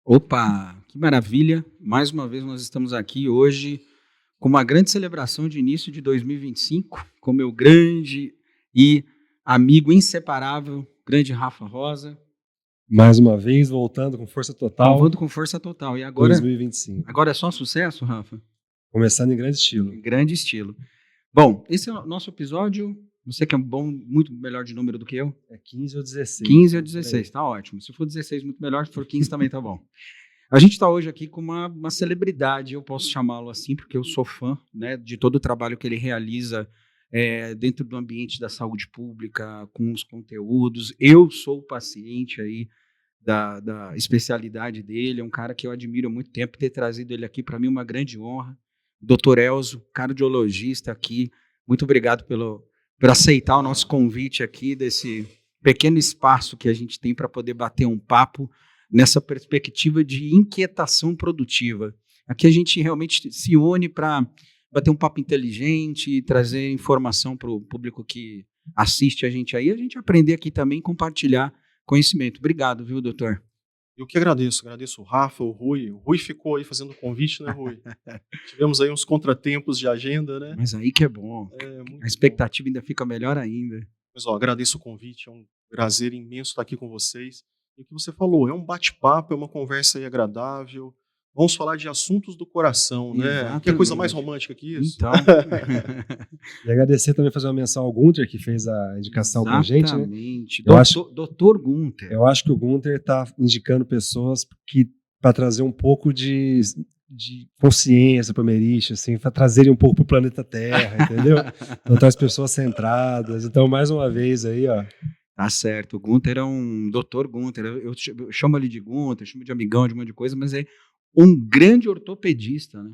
Opa, que maravilha! Mais uma vez nós estamos aqui hoje com uma grande celebração de início de 2025, com meu grande e amigo inseparável, grande Rafa Rosa, Mais uma vez, voltando com força total, salvando com força total. E agora, 2025. agora é só sucesso, Rafa? Começando em grande estilo. Em grande estilo. Bom, esse é o nosso episódio. Você que é bom, muito melhor de número do que eu. É 15 ou 16. 15 ou 16, tá ótimo. Se for 16, muito melhor. Se for 15, também tá bom. A gente está hoje aqui com uma celebridade, eu posso chamá-lo assim, porque eu sou fã, né, de todo o trabalho que ele realiza dentro do ambiente da saúde pública, com os conteúdos. Eu sou o paciente aí da especialidade dele, é um cara que eu admiro há muito tempo, ter trazido ele aqui, para mim, uma grande honra. Dr. Elzo, cardiologista aqui, muito obrigado por aceitar o nosso convite aqui, desse pequeno espaço que a gente tem para poder bater um papo nessa perspectiva de inquietação produtiva. Aqui a gente realmente se une para bater um papo inteligente e trazer informação para o público que assiste a gente aí, a gente aprender aqui também e compartilhar conhecimento. Obrigado, viu, doutor? Eu que agradeço o Rafa, o Rui. O Rui ficou aí fazendo convite, né, Rui? Tivemos aí uns contratempos de agenda, né? Mas aí que é bom. A expectativa ainda fica melhor ainda. Mas, agradeço o convite, é um prazer imenso estar aqui com vocês. E o que você falou, é um bate-papo, é uma conversa aí agradável. Vamos falar de assuntos do coração, né? Exatamente. Que coisa mais romântica que isso? Então. E agradecer também, fazer uma menção ao Gunter, que fez a indicação pra gente, né? Exatamente. Doutor Gunter. Eu acho que o Gunter está indicando pessoas para trazer um pouco de consciência para o Emerich, assim, para trazerem um pouco para o planeta Terra, entendeu? Então, tá as pessoas centradas. Então, mais uma vez aí, ó. Tá certo. O Gunter é um doutor Gunter. Eu chamo ele de Gunter, chamo de amigão, de um monte de coisa, mas é um grande ortopedista, né?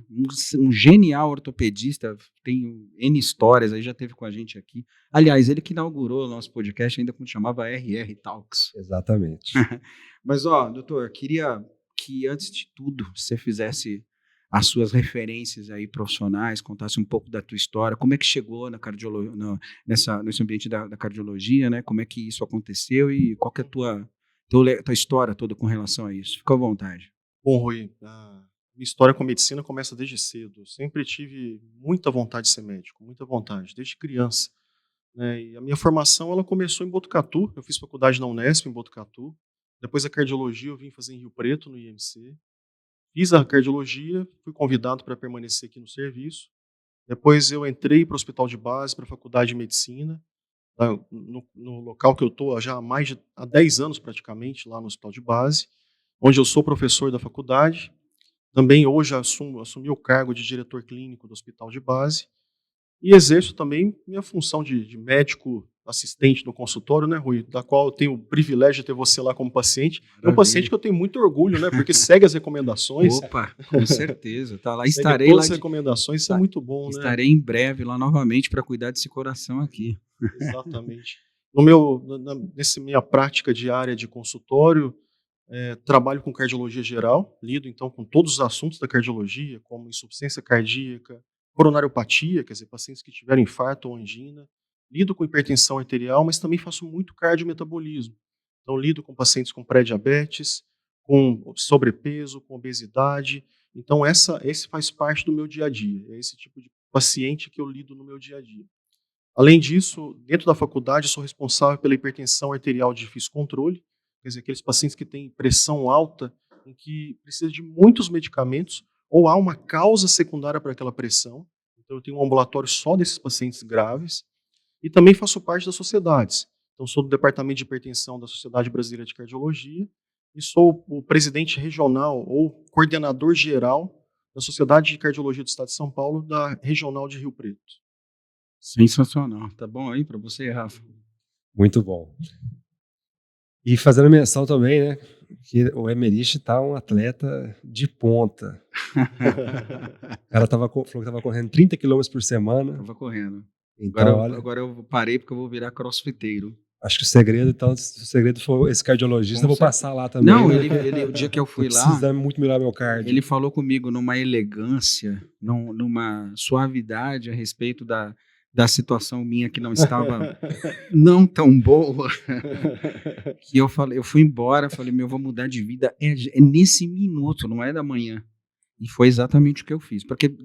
Um genial ortopedista, tem N histórias, aí já teve com a gente aqui. Aliás, ele que inaugurou o nosso podcast, ainda quando chamava RR Talks. Exatamente. Mas, doutor, queria que, antes de tudo, você fizesse as suas referências aí profissionais, contasse um pouco da tua história, como é que chegou na cardiologia, nesse ambiente da cardiologia, né? Como é que isso aconteceu e qual que é a tua história toda com relação a isso. Fica à vontade. Bom, Rui, a minha história com a medicina começa desde cedo. Eu sempre tive muita vontade de ser médico, muita vontade, desde criança, né? E a minha formação ela começou em Botucatu. Eu fiz faculdade na Unesp em Botucatu. Depois a cardiologia eu vim fazer em Rio Preto, no IMC. Fiz a cardiologia, fui convidado para permanecer aqui no serviço. Depois eu entrei para o hospital de base, para a faculdade de medicina, no local que eu estou já há 10 anos praticamente, lá no hospital de base, onde eu sou professor da faculdade. Também hoje assumi o cargo de diretor clínico do hospital de base e exerço também minha função de médico assistente no consultório, né, Rui? Da qual eu tenho o privilégio de ter você lá como paciente. É um paciente que eu tenho muito orgulho, né? Porque segue as recomendações. Opa, com certeza. Tá lá, segue estarei todas lá. As recomendações, isso é muito bom, né? Estarei em breve lá novamente para cuidar desse coração aqui. Exatamente. Nessa minha prática diária de consultório, trabalho com cardiologia geral, lido então com todos os assuntos da cardiologia, como insuficiência cardíaca, coronariopatia, quer dizer, pacientes que tiveram infarto ou angina. Lido com hipertensão arterial, mas também faço muito cardiometabolismo. Então, lido com pacientes com pré-diabetes, com sobrepeso, com obesidade. Então, esse faz parte do meu dia a dia. É esse tipo de paciente que eu lido no meu dia a dia. Além disso, dentro da faculdade, eu sou responsável pela hipertensão arterial de difícil controle, quer dizer, aqueles pacientes que têm pressão alta, em que precisa de muitos medicamentos, ou há uma causa secundária para aquela pressão. Então, eu tenho um ambulatório só desses pacientes graves. E também faço parte das sociedades. Então, sou do Departamento de Hipertensão da Sociedade Brasileira de Cardiologia e sou o presidente regional ou coordenador geral da Sociedade de Cardiologia do Estado de São Paulo, da Regional de Rio Preto. Sensacional. Tá bom aí para você, Rafa? Muito bom. E fazendo a menção também, né, que o Emerich tá um atleta de ponta. O cara falou que estava correndo 30 km por semana. Tava correndo. Então, agora eu parei porque eu vou virar crossfiteiro. Acho que o segredo foi esse cardiologista, eu vou passar lá também. Não, né? ele, o dia que eu fui lá, precisa muito melhorar meu cardio. Ele falou comigo numa elegância, numa suavidade a respeito da situação minha que não estava não tão boa, que eu fui embora, falei, meu, eu vou mudar de vida, é nesse minuto, não é da manhã. E foi exatamente o que eu fiz. Porque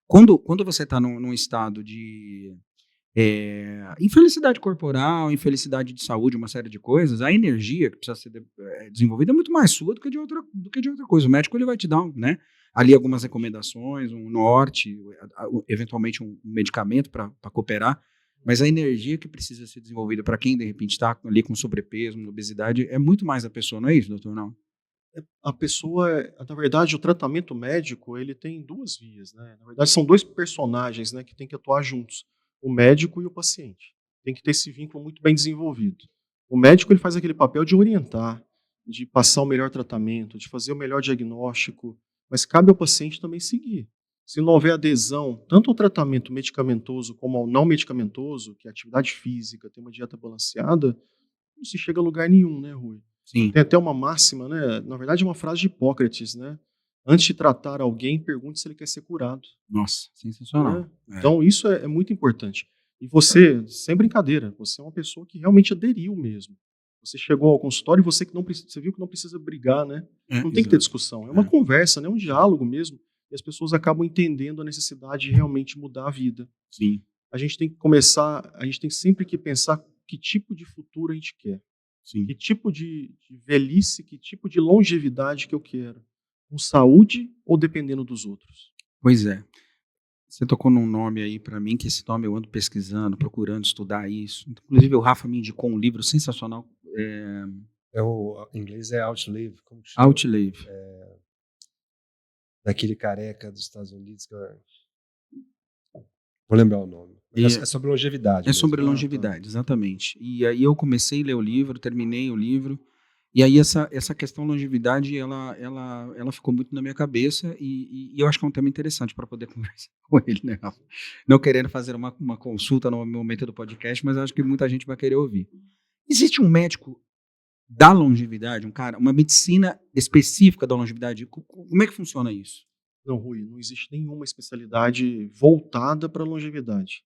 quando você está num estado de infelicidade corporal, infelicidade de saúde, uma série de coisas, a energia que precisa ser desenvolvida é muito mais sua do que de outra coisa. O médico ele vai te dar, né, ali algumas recomendações, um norte, eventualmente um medicamento para cooperar, mas a energia que precisa ser desenvolvida para quem, de repente, está ali com sobrepeso, obesidade, é muito mais a pessoa, não é isso, doutor? Não? A pessoa, na verdade, o tratamento médico, ele tem duas vias, né? Na verdade, são dois personagens, né, que têm que atuar juntos, o médico e o paciente. Tem que ter esse vínculo muito bem desenvolvido. O médico, ele faz aquele papel de orientar, de passar o melhor tratamento, de fazer o melhor diagnóstico, mas cabe ao paciente também seguir. Se não houver adesão, tanto ao tratamento medicamentoso como ao não medicamentoso, que é atividade física, ter uma dieta balanceada, não se chega a lugar nenhum, né, Rui? Sim. Tem até uma máxima, né? Na verdade, é uma frase de Hipócrates, né? Antes de tratar alguém, pergunte se ele quer ser curado. Nossa, sensacional. Né? Então, isso é muito importante. E você, sem brincadeira, você é uma pessoa que realmente aderiu mesmo. Você chegou ao consultório e você viu que não precisa brigar, né? Não tem que ter discussão. É uma conversa, né? Um diálogo mesmo. E as pessoas acabam entendendo a necessidade de realmente mudar a vida. Sim. A gente tem que começar, a gente tem sempre que pensar que tipo de futuro a gente quer. Sim. Que tipo de velhice, que tipo de longevidade que eu quero? Com saúde ou dependendo dos outros? Pois é. Você tocou num nome aí para mim, que esse nome eu ando pesquisando, procurando estudar isso. Inclusive o Rafa me indicou um livro sensacional. Em inglês é Outlive. Como que chama? Outlive. Daquele careca dos Estados Unidos. Vou lembrar o nome. É sobre longevidade. É sobre longevidade, exatamente. E aí eu comecei a ler o livro, terminei o livro, e aí essa questão longevidade, ela ficou muito na minha cabeça, e eu acho que é um tema interessante para poder conversar com ele, né, Rafa? Não querendo fazer uma consulta no momento do podcast, mas acho que muita gente vai querer ouvir. Existe um médico da longevidade, uma medicina específica da longevidade? Como é que funciona isso? Não, Rui, não existe nenhuma especialidade voltada para a longevidade.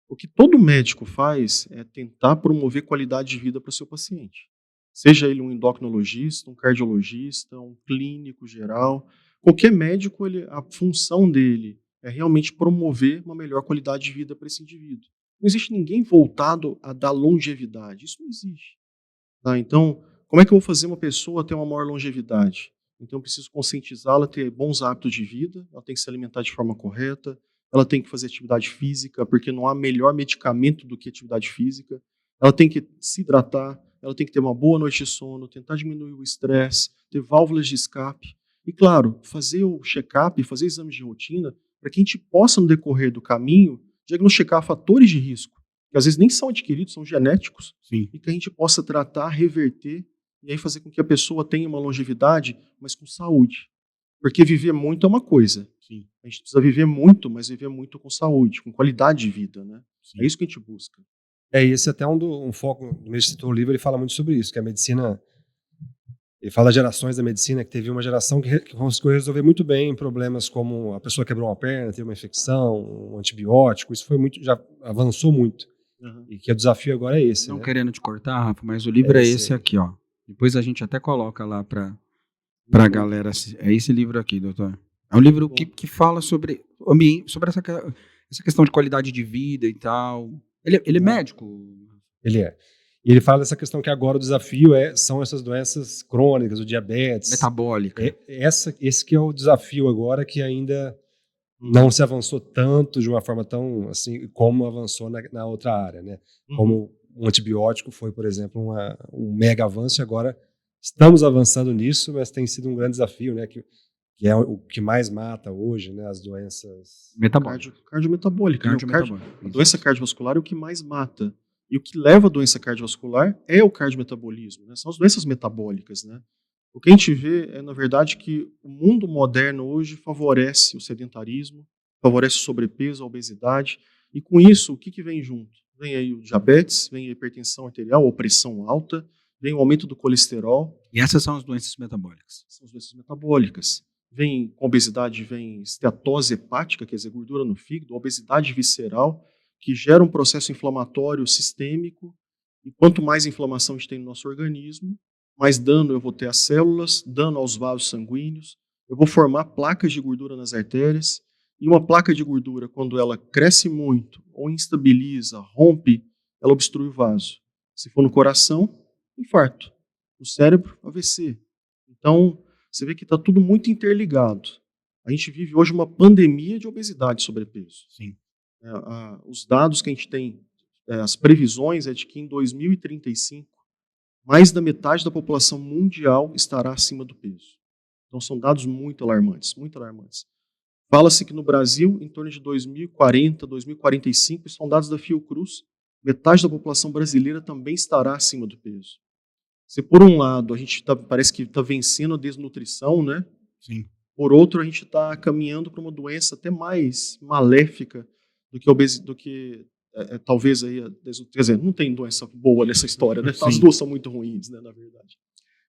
O que todo médico faz é tentar promover qualidade de vida para o seu paciente. Seja ele um endocrinologista, um cardiologista, um clínico geral, qualquer médico, a função dele é realmente promover uma melhor qualidade de vida para esse indivíduo. Não existe ninguém voltado a dar longevidade, isso não existe. Tá? Então, como é que eu vou fazer uma pessoa ter uma maior longevidade? Então, eu preciso conscientizá-la a ter bons hábitos de vida, ela tem que se alimentar de forma correta, ela tem que fazer atividade física, porque não há melhor medicamento do que atividade física, ela tem que se hidratar, ela tem que ter uma boa noite de sono, tentar diminuir o estresse, ter válvulas de escape. E, claro, fazer o check-up, fazer exames de rotina, para que a gente possa, no decorrer do caminho, diagnosticar fatores de risco, que às vezes nem são adquiridos, são genéticos, Sim. e que a gente possa tratar, reverter, e aí fazer com que a pessoa tenha uma longevidade, mas com saúde. Porque viver muito é uma coisa. Sim. A gente precisa viver muito, mas viver muito com saúde, com qualidade de vida, né? Sim. É isso que a gente busca. Esse é até um foco, no citou o livro, ele fala muito sobre isso, que a medicina, ele fala gerações da medicina, que teve uma geração que conseguiu resolver muito bem problemas como a pessoa quebrou uma perna, teve uma infecção, um antibiótico, isso já avançou muito. Uhum. E que o desafio agora é esse, Não né? querendo te cortar, Rafa, mas o livro é esse aqui, ó. Depois a gente até coloca lá pra galera. É esse livro aqui, doutor. É um livro que fala sobre essa questão de qualidade de vida e tal. Ele é médico? Ele é. E ele fala dessa questão que agora o desafio são essas doenças crônicas, o diabetes. Metabólica. Esse que é o desafio agora, que ainda não se avançou tanto de uma forma tão assim como avançou na outra área, né? Como um antibiótico foi, por exemplo, um mega avanço, e agora estamos avançando nisso, mas tem sido um grande desafio, né? Que é o que mais mata hoje, né? As doenças cardiometabólicas. A doença cardiovascular é o que mais mata. E o que leva à doença cardiovascular é o cardiometabolismo, né? São as doenças metabólicas, né? O que a gente vê é, na verdade, que o mundo moderno hoje favorece o sedentarismo, favorece o sobrepeso, a obesidade, e com isso, o que vem junto? Vem aí o diabetes, vem a hipertensão arterial, ou pressão alta, vem o aumento do colesterol. E essas são as doenças metabólicas? São as doenças metabólicas. Com obesidade, vem esteatose hepática, quer dizer, gordura no fígado, obesidade visceral, que gera um processo inflamatório sistêmico, e quanto mais inflamação a gente tem no nosso organismo, mais dano eu vou ter às células, dano aos vasos sanguíneos, eu vou formar placas de gordura nas artérias, e uma placa de gordura, quando ela cresce muito, ou instabiliza, rompe, ela obstrui o vaso. Se for no coração, infarto. No cérebro, AVC. Então, você vê que está tudo muito interligado. A gente vive hoje uma pandemia de obesidade e sobrepeso. Sim. Os dados que a gente tem, as previsões é de que em 2035, mais da metade da população mundial estará acima do peso. Então são dados muito alarmantes, muito alarmantes. Fala-se que no Brasil, em torno de 2040, 2045, são dados da Fiocruz, metade da população brasileira também estará acima do peso. Se por um lado a gente parece que está vencendo a desnutrição, né? Sim. Por outro, a gente está caminhando para uma doença até mais maléfica do que talvez aí, quer dizer, não tem doença boa nessa história, né? As duas são muito ruins, né, na verdade.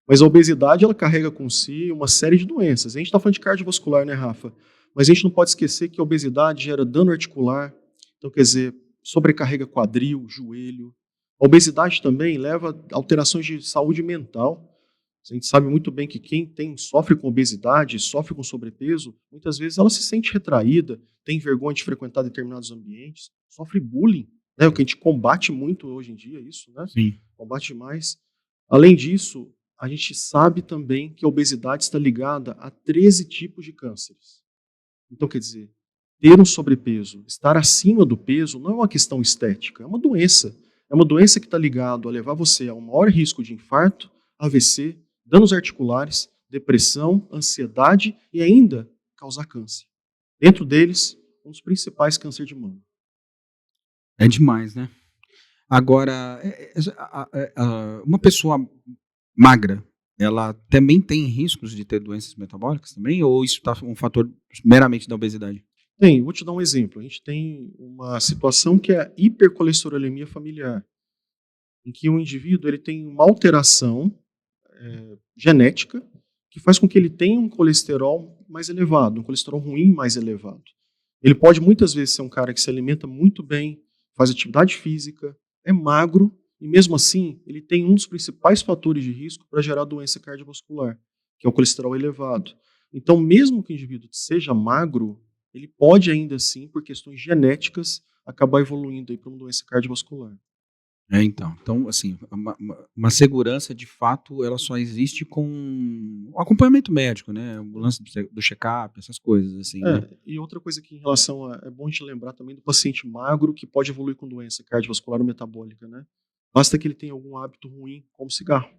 Mas a obesidade, ela carrega com si uma série de doenças. A gente está falando de cardiovascular, né, Rafa? Mas a gente não pode esquecer que a obesidade gera dano articular, então, quer dizer, sobrecarrega quadril, joelho. A obesidade também leva a alterações de saúde mental. A gente sabe muito bem que quem sofre com obesidade, sofre com sobrepeso, muitas vezes ela se sente retraída, tem vergonha de frequentar determinados ambientes, sofre bullying, né? O que a gente combate muito hoje em dia, isso, né? Sim. Combate demais. Além disso, a gente sabe também que a obesidade está ligada a 13 tipos de cânceres. Então, quer dizer, ter um sobrepeso, estar acima do peso, não é uma questão estética, é uma doença. É uma doença que está ligada a levar você a um maior risco de infarto, AVC, danos articulares, depressão, ansiedade e ainda causar câncer. Dentro deles, um dos principais, câncer de mama. É demais, né? Agora, uma pessoa magra, ela também tem riscos de ter doenças metabólicas também? Ou isso está um fator meramente da obesidade? Tem, vou te dar um exemplo. A gente tem uma situação que é a hipercolesterolemia familiar, em que o indivíduo ele tem uma alteração genética que faz com que ele tenha um colesterol mais elevado, um colesterol ruim mais elevado. Ele pode muitas vezes ser um cara que se alimenta muito bem, faz atividade física, é magro, e mesmo assim ele tem um dos principais fatores de risco para gerar doença cardiovascular, que é o colesterol elevado. Então, mesmo que o indivíduo seja magro, ele pode ainda assim, por questões genéticas, acabar evoluindo para uma doença cardiovascular. Então, assim, uma segurança, de fato, ela só existe com o acompanhamento médico, né? O lance do check-up, essas coisas, assim, né? E outra coisa que em relação é bom te lembrar também do paciente magro que pode evoluir com doença cardiovascular ou metabólica, né? Basta que ele tenha algum hábito ruim, como cigarro.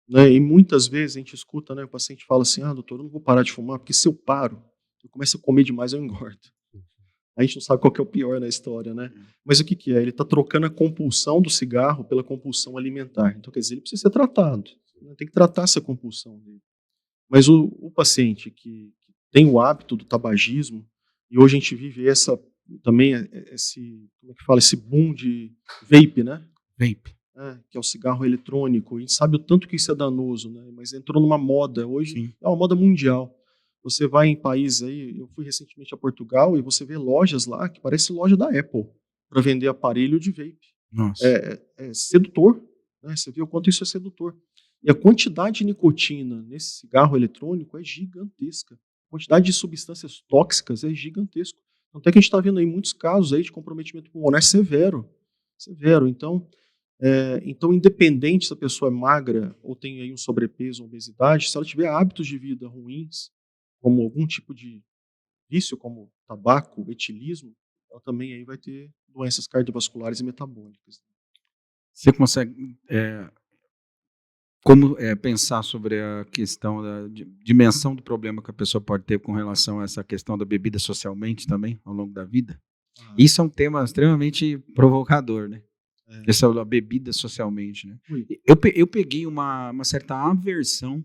Né? E muitas vezes a gente escuta, né? O paciente fala assim, doutor, eu não vou parar de fumar, porque se eu paro, eu começo a comer demais, eu engordo. A gente não sabe qual que é o pior na história, né? Mas o que é? Ele está trocando a compulsão do cigarro pela compulsão alimentar. Então, quer dizer, ele precisa ser tratado. Tem que tratar essa compulsão dele. Mas o paciente que tem o hábito do tabagismo, e hoje a gente vive também esse boom de vape, né? Vape. Que é o cigarro eletrônico. A gente sabe o tanto que isso é danoso, né? Mas entrou numa moda. Hoje Sim. é uma moda mundial. Você vai em países aí, eu fui recentemente a Portugal e você vê lojas lá que parece loja da Apple para vender aparelho de vape. Nossa. É sedutor, né? Você vê o quanto isso é sedutor. E a quantidade de nicotina nesse cigarro eletrônico é gigantesca. A quantidade de substâncias tóxicas é gigantesca. Tanto é que a gente está vendo aí muitos casos aí de comprometimento pulmonar severo. Severo. Então, independente se a pessoa é magra ou tem aí um sobrepeso ou obesidade, se ela tiver hábitos de vida ruins, como algum tipo de vício, como tabaco, etilismo, ela também aí vai ter doenças cardiovasculares e metabólicas. Você consegue pensar sobre a questão da dimensão do problema que a pessoa pode ter com relação a essa questão da bebida socialmente também, ao longo da vida? Isso é um tema extremamente provocador, né? Essa é a bebida socialmente, né? Eu peguei uma certa aversão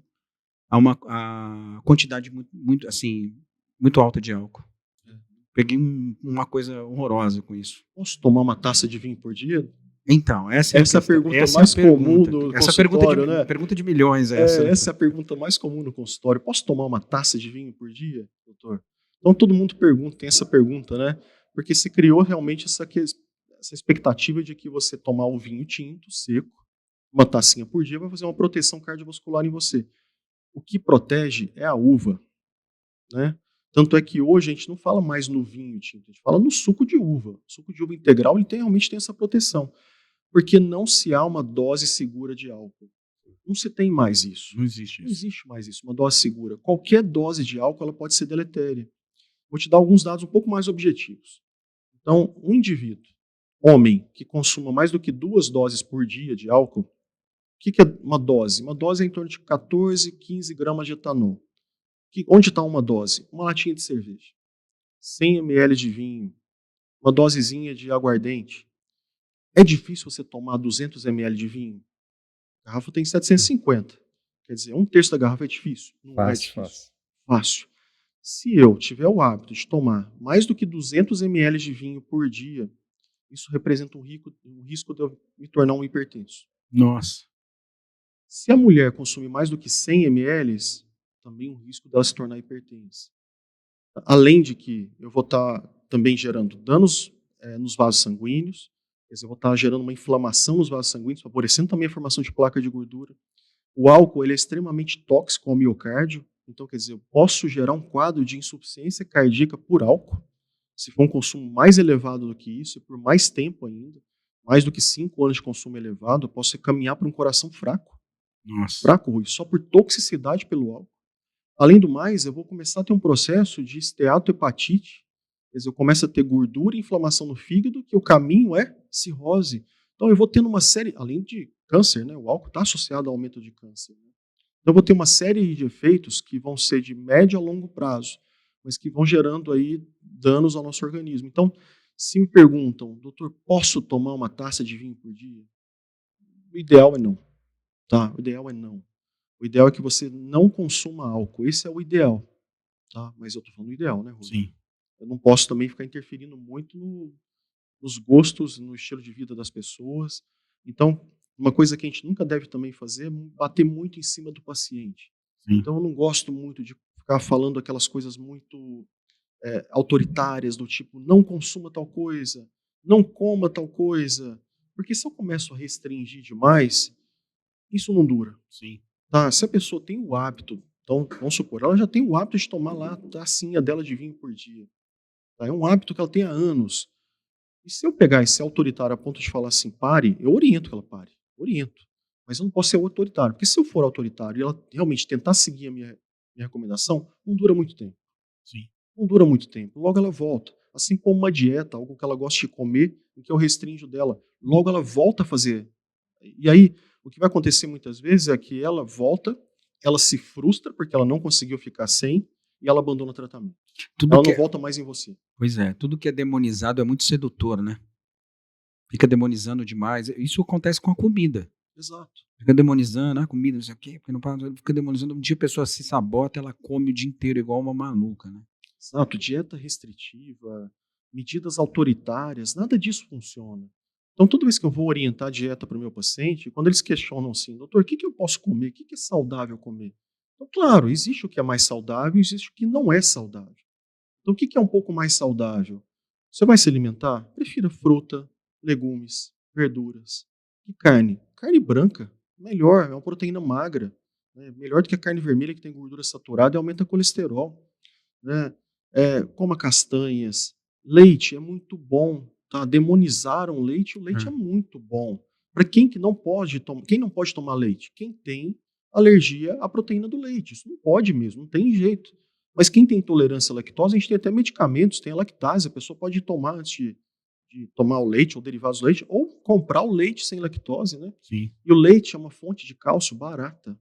a quantidade muito alta de álcool. Peguei uma coisa horrorosa com isso. Posso tomar uma taça de vinho por dia? Então, essa é a pergunta mais comum no consultório, né? Pergunta de milhões essa. Essa é a pergunta mais comum no consultório. Posso tomar uma taça de vinho por dia, doutor? Então todo mundo pergunta, tem essa pergunta, né? Porque se criou realmente essa expectativa de que você tomar um vinho tinto, seco, uma tacinha por dia, vai fazer uma proteção cardiovascular em você. O que protege é a uva, né? Tanto é que hoje a gente não fala mais no vinho tinto, a gente fala no suco de uva. O suco de uva integral ele realmente tem essa proteção, porque não se há uma dose segura de álcool. Não se tem mais isso. Não existe Não isso. existe mais isso, uma dose segura. Qualquer dose de álcool ela pode ser deletéria. Vou te dar alguns dados um pouco mais objetivos. Então, um indivíduo, homem, que consuma mais do que 2 doses por dia de álcool, o que é uma dose? Uma dose é em torno de 14, 15 gramas de etanol. Onde está uma dose? Uma latinha de cerveja, 100 ml de vinho, uma dosezinha de aguardente. É difícil você tomar 200 ml de vinho? A garrafa tem 750. Quer dizer, 1/3 da garrafa é difícil? Não é Fácil, difícil. fácil. Fácil. Se eu tiver o hábito de tomar mais do que 200 ml de vinho por dia, isso representa um risco de eu me tornar um hipertenso. Nossa. Se a mulher consumir mais do que 100 ml, também um risco dela se tornar hipertensa. Além de que eu vou estar também gerando danos nos vasos sanguíneos, quer dizer, eu vou estar gerando uma inflamação nos vasos sanguíneos, favorecendo também a formação de placa de gordura. O álcool ele é extremamente tóxico ao miocárdio, então, quer dizer, eu posso gerar um quadro de insuficiência cardíaca por álcool, se for um consumo mais elevado do que isso, e por mais tempo ainda, mais do que 5 anos de consumo elevado, eu posso caminhar para um coração fraco. Nossa. Fraco, Rui, só por toxicidade pelo álcool. Além do mais, eu vou começar a ter um processo de esteatohepatite, quer dizer, eu começo a ter gordura e inflamação no fígado, que o caminho é cirrose. Então eu vou tendo uma série, além de câncer, né, o álcool está associado ao aumento de câncer. Né? Então eu vou ter uma série de efeitos que vão ser de médio a longo prazo, mas que vão gerando aí danos ao nosso organismo. Então, se me perguntam, doutor, posso tomar uma taça de vinho por dia? O ideal é não. Tá? O ideal é não. O ideal é que você não consuma álcool. Esse é o ideal. Tá? Mas eu estou falando do ideal, né, Rui? Sim. Eu não posso também ficar interferindo muito nos gostos, no estilo de vida das pessoas. Então, uma coisa que a gente nunca deve também fazer é bater muito em cima do paciente. Sim. Então, eu não gosto muito de ficar falando aquelas coisas muito autoritárias, do tipo, não consuma tal coisa, não coma tal coisa. Porque se eu começo a restringir demais, isso não dura. Sim. Tá? Se a pessoa tem o hábito, então, vamos supor, ela já tem o hábito de tomar lá a tacinha dela de vinho por dia. Tá? É um hábito que ela tem há anos. E se eu pegar e ser autoritário a ponto de falar assim, pare, eu oriento que ela pare. Oriento. Mas eu não posso ser autoritário. Porque se eu for autoritário e ela realmente tentar seguir a minha recomendação, não dura muito tempo. Sim. Não dura muito tempo. Logo ela volta. Assim como uma dieta, algo que ela gosta de comer, em que eu restringo dela. Logo ela volta a fazer. E aí, o que vai acontecer muitas vezes é que ela volta, ela se frustra porque ela não conseguiu ficar sem e ela abandona o tratamento. Tudo Ela que não volta mais em você. Pois é, tudo que é demonizado é muito sedutor, né? Fica demonizando demais. Isso acontece com a comida. Exato. Fica demonizando a comida, não sei o quê, porque não para, fica demonizando. Um dia a pessoa se sabota, ela come o dia inteiro igual uma maluca, né? Exato. Dieta restritiva, medidas autoritárias, nada disso funciona. Então, toda vez que eu vou orientar a dieta para o meu paciente, quando eles questionam assim, doutor, o que eu posso comer? O que é saudável comer? Então, claro, existe o que é mais saudável, existe o que não é saudável. Então, o que é um pouco mais saudável? Você vai se alimentar? Prefira fruta, legumes, verduras e carne. Carne branca, melhor, é uma proteína magra. Né? Melhor do que a carne vermelha que tem gordura saturada e aumenta colesterol. Né? Coma castanhas. Leite é muito bom. Tá? Demonizaram o leite é muito bom. Para quem que não pode quem não pode tomar leite? Quem tem alergia à proteína do leite. Isso não pode mesmo, não tem jeito. Mas quem tem intolerância à lactose, a gente tem até medicamentos, tem a lactase, a pessoa pode tomar antes de tomar o leite ou derivados do leite, ou comprar o leite sem lactose, né? Sim. E o leite é uma fonte de cálcio barata.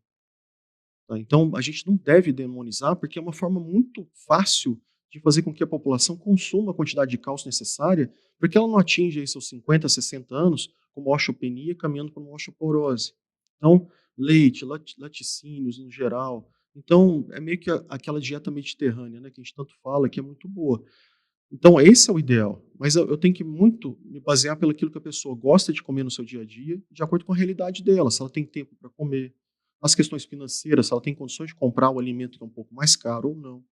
Tá? Então, a gente não deve demonizar, porque é uma forma muito fácil de fazer com que a população consuma a quantidade de cálcio necessária, porque ela não atinge aí seus 50, 60 anos com uma osteopenia, caminhando para uma osteoporose. Então, leite, laticínios no geral. Então, é meio que aquela dieta mediterrânea, né, que a gente tanto fala, que é muito boa. Então, esse é o ideal. Mas eu tenho que muito me basear pelo que a pessoa gosta de comer no seu dia a dia, de acordo com a realidade dela, se ela tem tempo para comer, as questões financeiras, se ela tem condições de comprar o alimento que é um pouco mais caro ou não.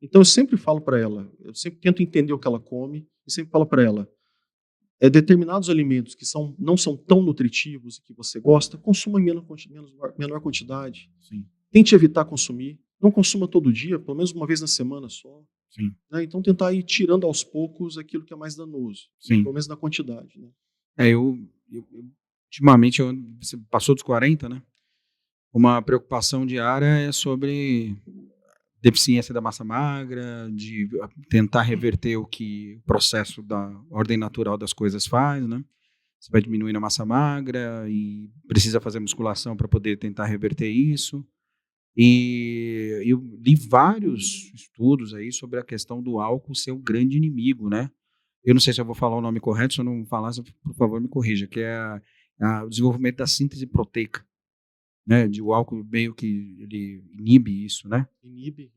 Então, eu sempre falo para ela, eu sempre tento entender o que ela come, e sempre fala para ela, determinados alimentos que não são tão nutritivos e que você gosta, consuma em menor quantidade. Sim, Tente evitar consumir. Não consuma todo dia, pelo menos uma vez na semana só. sim, Né? Então tentar ir tirando aos poucos aquilo que é mais danoso, sim. pelo menos na quantidade. Né? Ultimamente, você passou dos 40, né? Uma preocupação diária é sobre deficiência da massa magra, de tentar reverter o processo da ordem natural das coisas faz, né? Você vai diminuindo a massa magra e precisa fazer musculação para poder tentar reverter isso. E eu li vários estudos aí sobre a questão do álcool ser o grande inimigo, né? Eu não sei se eu vou falar o nome correto, se eu não falar, você, por favor, me corrija, que é o desenvolvimento da síntese proteica, né? O álcool meio que ele inibe isso, né? Inibe,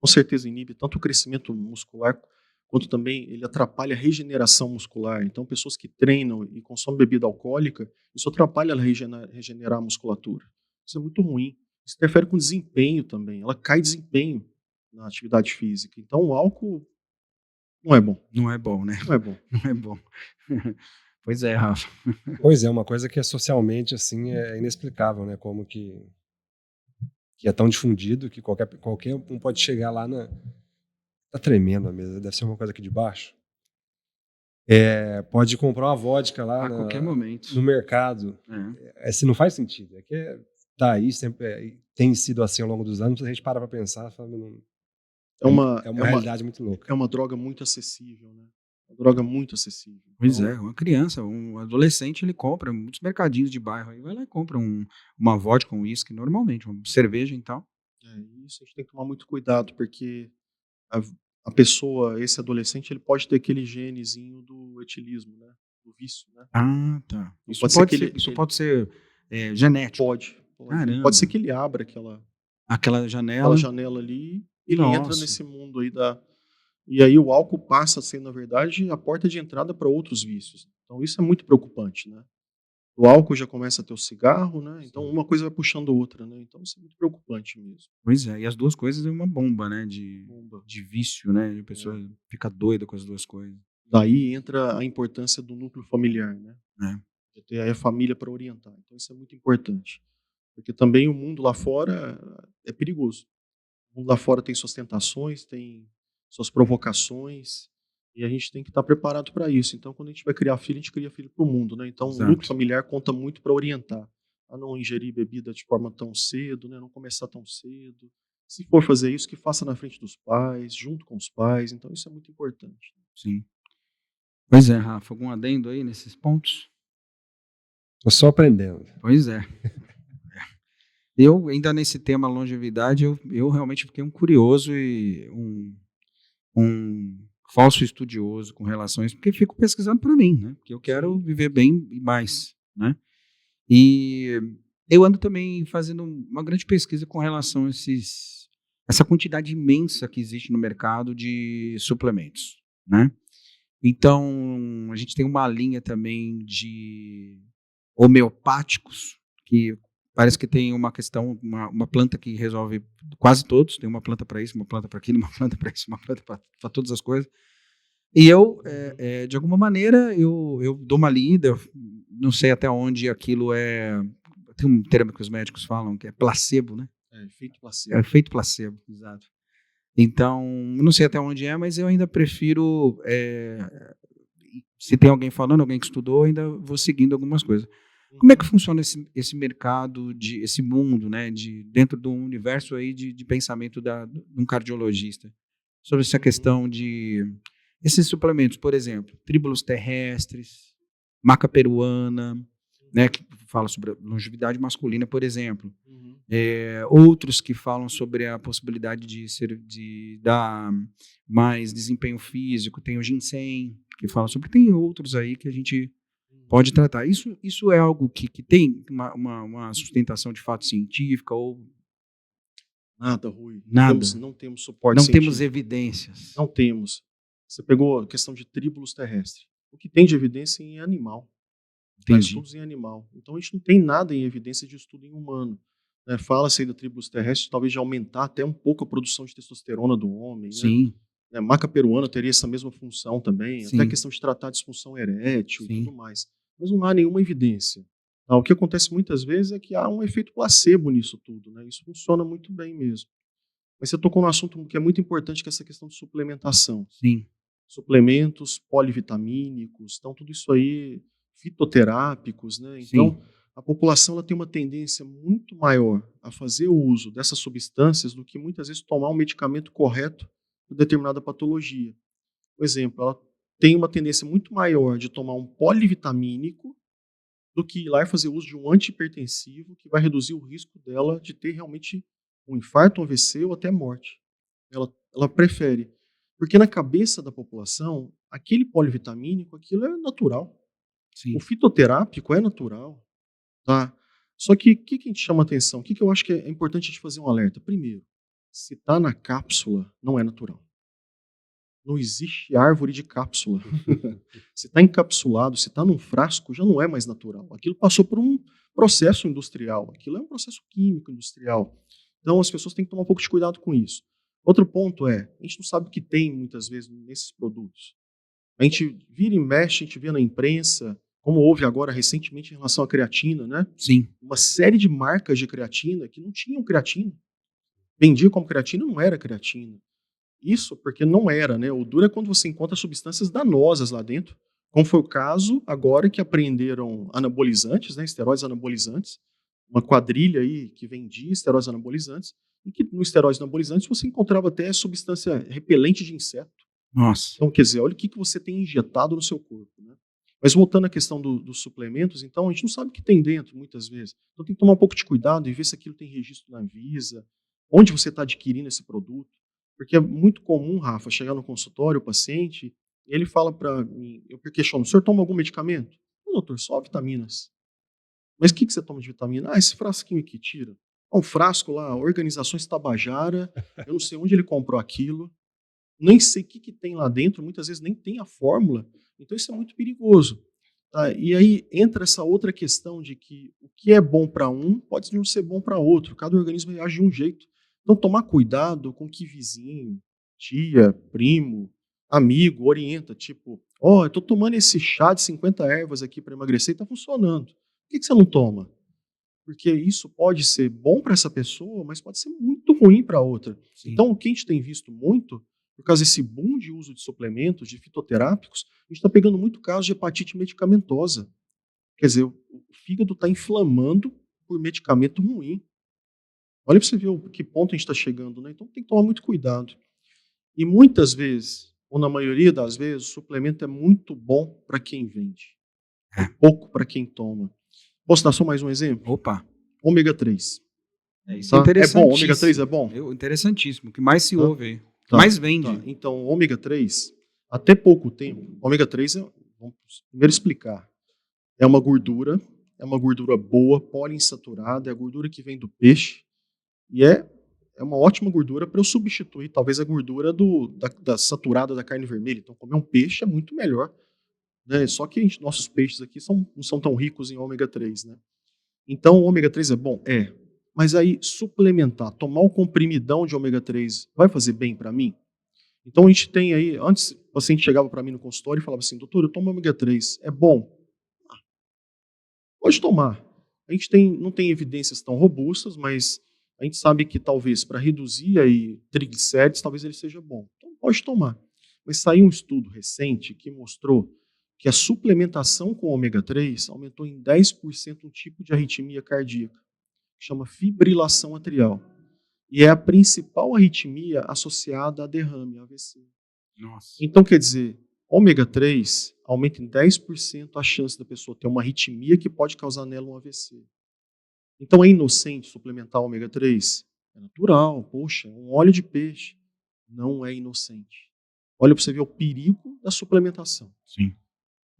com certeza inibe tanto o crescimento muscular, quanto também ele atrapalha a regeneração muscular. Então, pessoas que treinam e consomem bebida alcoólica, isso atrapalha a regenerar a musculatura. Isso é muito ruim. Isso interfere com o desempenho também. Ela cai desempenho na atividade física. Então, o álcool não é bom. Não é bom, né? Não é bom. Não é bom. Pois é, Rafa. Pois é, uma coisa que é socialmente, assim, é inexplicável, né? Como que é tão difundido que qualquer um pode chegar lá na... Tá tremendo a mesa, deve ser uma coisa aqui de baixo. Pode comprar uma vodka lá A qualquer momento. no mercado. Se não faz sentido. É que tá aí, sempre tem sido assim ao longo dos anos, a gente para pra pensar, sabe? É uma realidade muito louca. É uma droga muito acessível, né? Uma droga muito acessível. Pois é, uma criança, um adolescente, ele compra muitos mercadinhos de bairro, aí vai lá e compra uma vodka, um uísque, normalmente, uma cerveja e tal. Isso a gente tem que tomar muito cuidado, porque a pessoa, esse adolescente, ele pode ter aquele genezinho do etilismo, né? Do vício, né? Ah, tá. Isso Pode pode ser genético. Pode. Caramba. Pode ser que ele abra aquela janela ali, ele entra Nossa. nesse mundo aí e aí o álcool passa a ser, na verdade, a porta de entrada para outros vícios. Então isso é muito preocupante, né? O álcool já começa a ter o cigarro, né? Então uma coisa vai puxando a outra, né? Então isso é muito preocupante mesmo. Pois é, e as duas coisas é uma bomba, né? Bomba. De vício, né? A pessoa fica doida com as duas coisas. Daí entra a importância do núcleo familiar, né? De ter aí a família para orientar. Então isso é muito importante. Porque também o mundo lá fora é perigoso. O mundo lá fora tem suas tentações, tem suas provocações, e a gente tem que estar preparado para isso. Então, quando a gente vai criar filho, a gente cria filho para o mundo, né? Então, Exato. o núcleo familiar conta muito para orientar. A não ingerir bebida de forma tão cedo, né? Não começar tão cedo. Se for fazer isso, que faça na frente dos pais, junto com os pais. Então, isso é muito importante. Sim. Pois é, Rafa, algum adendo aí nesses pontos? Tô só aprendendo. Pois é. Eu, ainda nesse tema longevidade, eu realmente fiquei um curioso e um falso estudioso com relação a isso, porque fico pesquisando para mim, né? Porque eu quero viver bem e mais, né? E eu ando também fazendo uma grande pesquisa com relação a essa quantidade imensa que existe no mercado de suplementos, né? Então, a gente tem uma linha também de homeopáticos, que parece que tem uma questão, uma planta que resolve quase todos, tem uma planta para isso, uma planta para aquilo, uma planta para isso, uma planta para todas as coisas. E eu, de alguma maneira, eu dou uma lida, não sei até onde aquilo tem um termo que os médicos falam, que é placebo, né? Efeito placebo. É efeito placebo, exato. Então, não sei até onde mas eu ainda prefiro, se tem alguém falando, alguém que estudou, ainda vou seguindo algumas coisas. Como é que funciona esse mercado, esse mundo, né, dentro do universo aí de pensamento de um cardiologista, sobre essa questão de esses suplementos, por exemplo, tríbulos terrestres, maca peruana, né, que fala sobre a longevidade masculina, por exemplo. Outros que falam sobre a possibilidade de dar mais desempenho físico, tem o ginseng, que fala sobre, tem outros aí que a gente pode tratar. Isso é algo que tem uma sustentação de fato científica ou... Nada, Rui. Nada. Não temos suporte Não científico. temos evidências. Não temos. Você pegou a questão de tríbulos terrestres. O que tem de evidência em animal. Faz estudos em animal. Então a gente não tem nada em evidência de estudo em humano. Fala-se aí da tríbulos terrestres, talvez de aumentar até um pouco a produção de testosterona do homem. Sim. Né? né? Maca peruana teria essa mesma função também, até a Sim, questão de tratar disfunção erétil e tudo sim, mais. Mas não há nenhuma evidência. Tá? O que acontece muitas vezes é que há um efeito placebo nisso tudo, né? Isso funciona muito bem mesmo. Mas você tocou num assunto que é muito importante, que é essa questão de suplementação. sim, Suplementos polivitamínicos, então tudo isso aí, fitoterápicos, né? sim, Então, a população ela tem uma tendência muito maior a fazer o uso dessas substâncias do que muitas vezes tomar um medicamento correto para determinada patologia. Por exemplo, ela tem uma tendência muito maior de tomar um polivitamínico do que ir lá e fazer uso de um antihipertensivo que vai reduzir o risco dela de ter realmente um infarto, um AVC ou até morte. Ela prefere. Porque na cabeça da população, aquele polivitamínico, aquilo é natural. O sim. fitoterápico é natural, tá? Só que o que a gente chama atenção? O que eu acho que é importante a gente fazer um alerta? Primeiro, se está na cápsula, não é natural. Não existe árvore de cápsula. Se está encapsulado, se está num frasco, já não é mais natural. Aquilo passou por um processo industrial. Aquilo é um processo químico industrial. Então as pessoas têm que tomar um pouco de cuidado com isso. Outro ponto é, a gente não sabe o que tem muitas vezes nesses produtos. A gente vira e mexe, a gente vê na imprensa, como houve agora recentemente em relação à creatina, né? Sim, Uma série de marcas de creatina que não tinham creatina. Vendia como creatina, não era creatina. Isso porque não era, né? O duro é quando você encontra substâncias danosas lá dentro, como foi o caso agora que apreenderam anabolizantes, né? Esteroides anabolizantes, uma quadrilha aí que vendia esteroides anabolizantes, e que no esteroides anabolizantes você encontrava até substância repelente de inseto. nossa, Então, quer dizer, olha o que você tem injetado no seu corpo, né? Mas voltando à questão dos suplementos, então a gente não sabe o que tem dentro, muitas vezes. Então tem que tomar um pouco de cuidado e ver se aquilo tem registro na Anvisa, onde você está adquirindo esse produto. Porque é muito comum, Rafa, chegar no consultório, o paciente, e ele fala para mim, eu questiono, o senhor toma algum medicamento? Não, doutor, só vitaminas. Mas o que você toma de vitamina? Ah, esse frasquinho aqui, tira. Um frasco lá, Organizações Tabajara, eu não sei onde ele comprou aquilo, nem sei o que tem lá dentro, muitas vezes nem tem a fórmula, então isso é muito perigoso. Tá? E aí entra essa outra questão de que o que é bom para um pode não ser bom para outro, cada organismo reage de um jeito. Então tomar cuidado com que vizinho, tia, primo, amigo orienta, tipo, ó, eu estou tomando esse chá de 50 ervas aqui para emagrecer e está funcionando. Por que você não toma? Porque isso pode ser bom para essa pessoa, mas pode ser muito ruim para outra. sim. Então, o que a gente tem visto muito, por causa desse boom de uso de suplementos, de fitoterápicos, a gente está pegando muito caso de hepatite medicamentosa. Quer dizer, o fígado está inflamando por medicamento ruim. Olha para você ver que ponto a gente está chegando, né? Então tem que tomar muito cuidado. E muitas vezes, ou na maioria das vezes, o suplemento é muito bom para quem vende e É. pouco para quem toma. Posso dar só mais um exemplo? Opa, Ômega 3. isso é Tá? É bom, ômega 3 é interessantíssimo. bom? Interessantíssimo. O que mais se Tá? ouve aí? O que Tá, mais tá. vende? Então, ômega 3, até pouco tempo, ômega 3 vamos primeiro explicar. É uma gordura boa, poliinsaturada, é a gordura que vem do peixe e é uma ótima gordura para eu substituir talvez a gordura da saturada da carne vermelha. Então, comer um peixe é muito melhor, né? Só que nossos peixes aqui não são tão ricos em ômega 3, né? Então, o ômega 3 é bom? É. Mas aí, suplementar, tomar o comprimidão de ômega 3 vai fazer bem para mim? Então, a gente tem aí, antes o paciente chegava para mim no consultório e falava assim, doutor, eu tomo ômega 3, é bom? Pode tomar. A gente não tem evidências tão robustas, mas a gente sabe que talvez para reduzir aí triglicérides, talvez ele seja bom. Então, pode tomar. Mas saiu um estudo recente que mostrou que a suplementação com ômega 3 aumentou em 10% um tipo de arritmia cardíaca, que chama fibrilação atrial. E é a principal arritmia associada a derrame, AVC. Nossa. Então, quer dizer, ômega 3 aumenta em 10% a chance da pessoa ter uma arritmia que pode causar nela um AVC. Então, é inocente suplementar ômega 3? É natural, poxa, um óleo de peixe. Não é inocente. Olha para você ver o perigo da suplementação. Sim.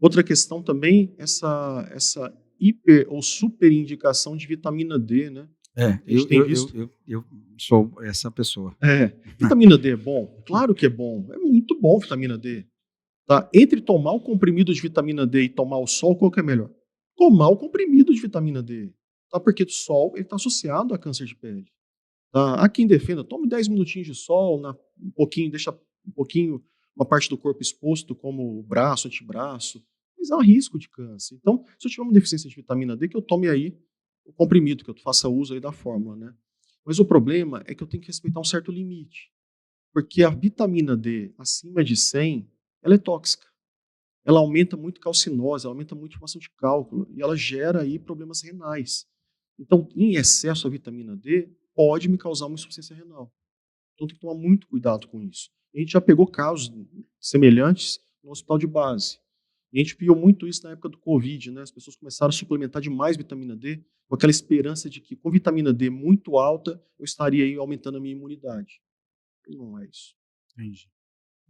Outra questão também, essa hiper ou superindicação de vitamina D, né? É, A gente tem visto. eu sou essa pessoa. Vitamina D é bom? Claro que é bom. É muito bom vitamina D. Tá? Entre tomar o comprimido de vitamina D e tomar o sol, qual que é melhor? Tomar o comprimido de vitamina D. Tá? Porque o sol está associado a câncer de pele. Tá? Há quem defenda, tome 10 minutinhos de sol, um pouquinho, deixa um pouquinho, uma parte do corpo exposto, como o braço, antebraço, mas há risco de câncer. Então, se eu tiver uma deficiência de vitamina D, que eu tome aí o comprimido, que eu faça uso aí da fórmula, né? Mas o problema é que eu tenho que respeitar um certo limite, porque a vitamina D acima de 100, ela é tóxica. Ela aumenta muito calcinose, ela aumenta muito formação de cálculo e ela gera aí problemas renais. Então, em excesso a vitamina D pode me causar uma insuficiência renal. Então tem que tomar muito cuidado com isso. A gente já pegou casos semelhantes no hospital de base. E a gente viu muito isso na época do Covid, né? As pessoas começaram a suplementar demais vitamina D, com aquela esperança de que com vitamina D muito alta eu estaria aí aumentando a minha imunidade. E não é isso. Entendi.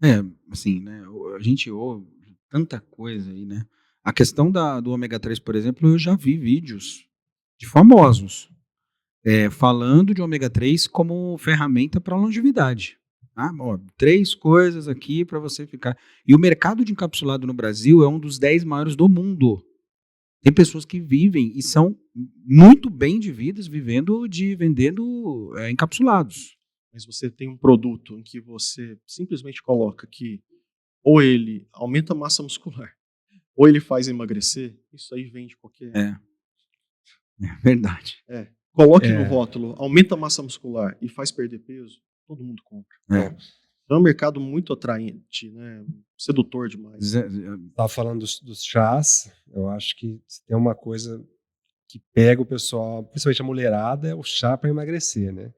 É, assim, né, a gente ouve tanta coisa aí, né. A questão do ômega 3, por exemplo, eu já vi vídeos de famosos, falando de ômega 3 como ferramenta para longevidade. Ah, ó, 3 coisas aqui para você ficar e o mercado de encapsulado no Brasil é um dos 10 maiores do mundo. Tem pessoas que vivem e são muito bem de vidas vendendo, encapsulados. Mas você tem um produto em que você simplesmente coloca que ou ele aumenta a massa muscular, ou ele faz emagrecer, isso aí vende qualquer. É, é verdade. Coloque no É, rótulo, aumenta a massa muscular e faz perder peso, todo mundo compra. É. Então é um mercado muito atraente, né? Sedutor demais. tava falando dos chás, eu acho que se tem uma coisa que pega o pessoal, principalmente a mulherada, é o chá para emagrecer, né?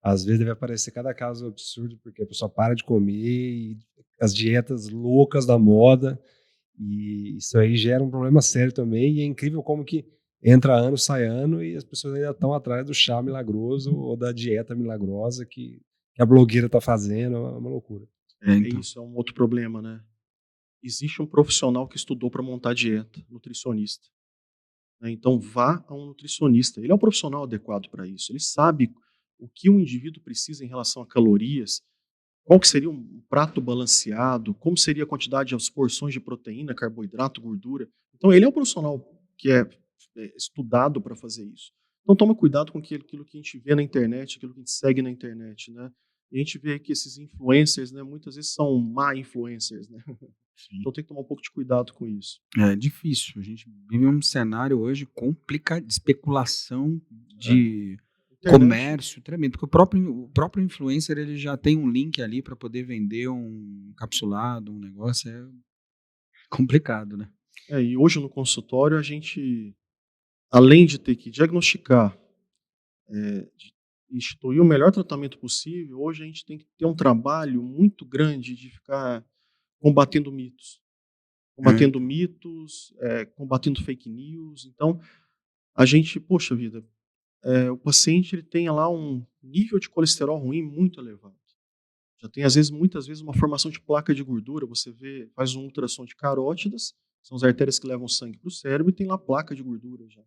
Às vezes deve aparecer cada caso absurdo, porque a pessoa para de comer e as dietas loucas da moda, e isso aí gera um problema sério também, e é incrível como que entra ano, sai ano, e as pessoas ainda estão atrás do chá milagroso ou da dieta milagrosa que a blogueira está fazendo, é uma loucura. Então. Isso é um outro problema, né? Existe um profissional que estudou para montar dieta, nutricionista. Né? Então vá a um nutricionista. Ele é um profissional adequado para isso. Ele sabe o que um indivíduo precisa em relação a calorias, qual que seria um prato balanceado, como seria a quantidade, as porções de proteína, carboidrato, gordura. Então ele é um profissional que é estudado para fazer isso. Então toma cuidado com aquilo que a gente vê na internet, aquilo que a gente segue na internet, né? E a gente vê que esses influencers, né, muitas vezes são má influencers, né? Sim. Então tem que tomar um pouco de cuidado com isso. É difícil. A gente vive um cenário hoje complicado de especulação, de Internet, comércio tremendo, porque o próprio influencer ele já tem um link ali para poder vender um encapsulado, um negócio, é complicado, né. e hoje no consultório a gente, além de ter que diagnosticar, de instituir o melhor tratamento possível, hoje a gente tem que ter um trabalho muito grande de ficar combatendo mitos. É, Combatendo mitos, combatendo fake news. Então, a gente, poxa vida, o paciente ele tem lá um nível de colesterol ruim muito elevado. Já tem, às vezes, muitas vezes, uma formação de placa de gordura. Você vê, faz um ultrassom de carótidas, são as artérias que levam sangue para o cérebro, e tem lá placa de gordura já.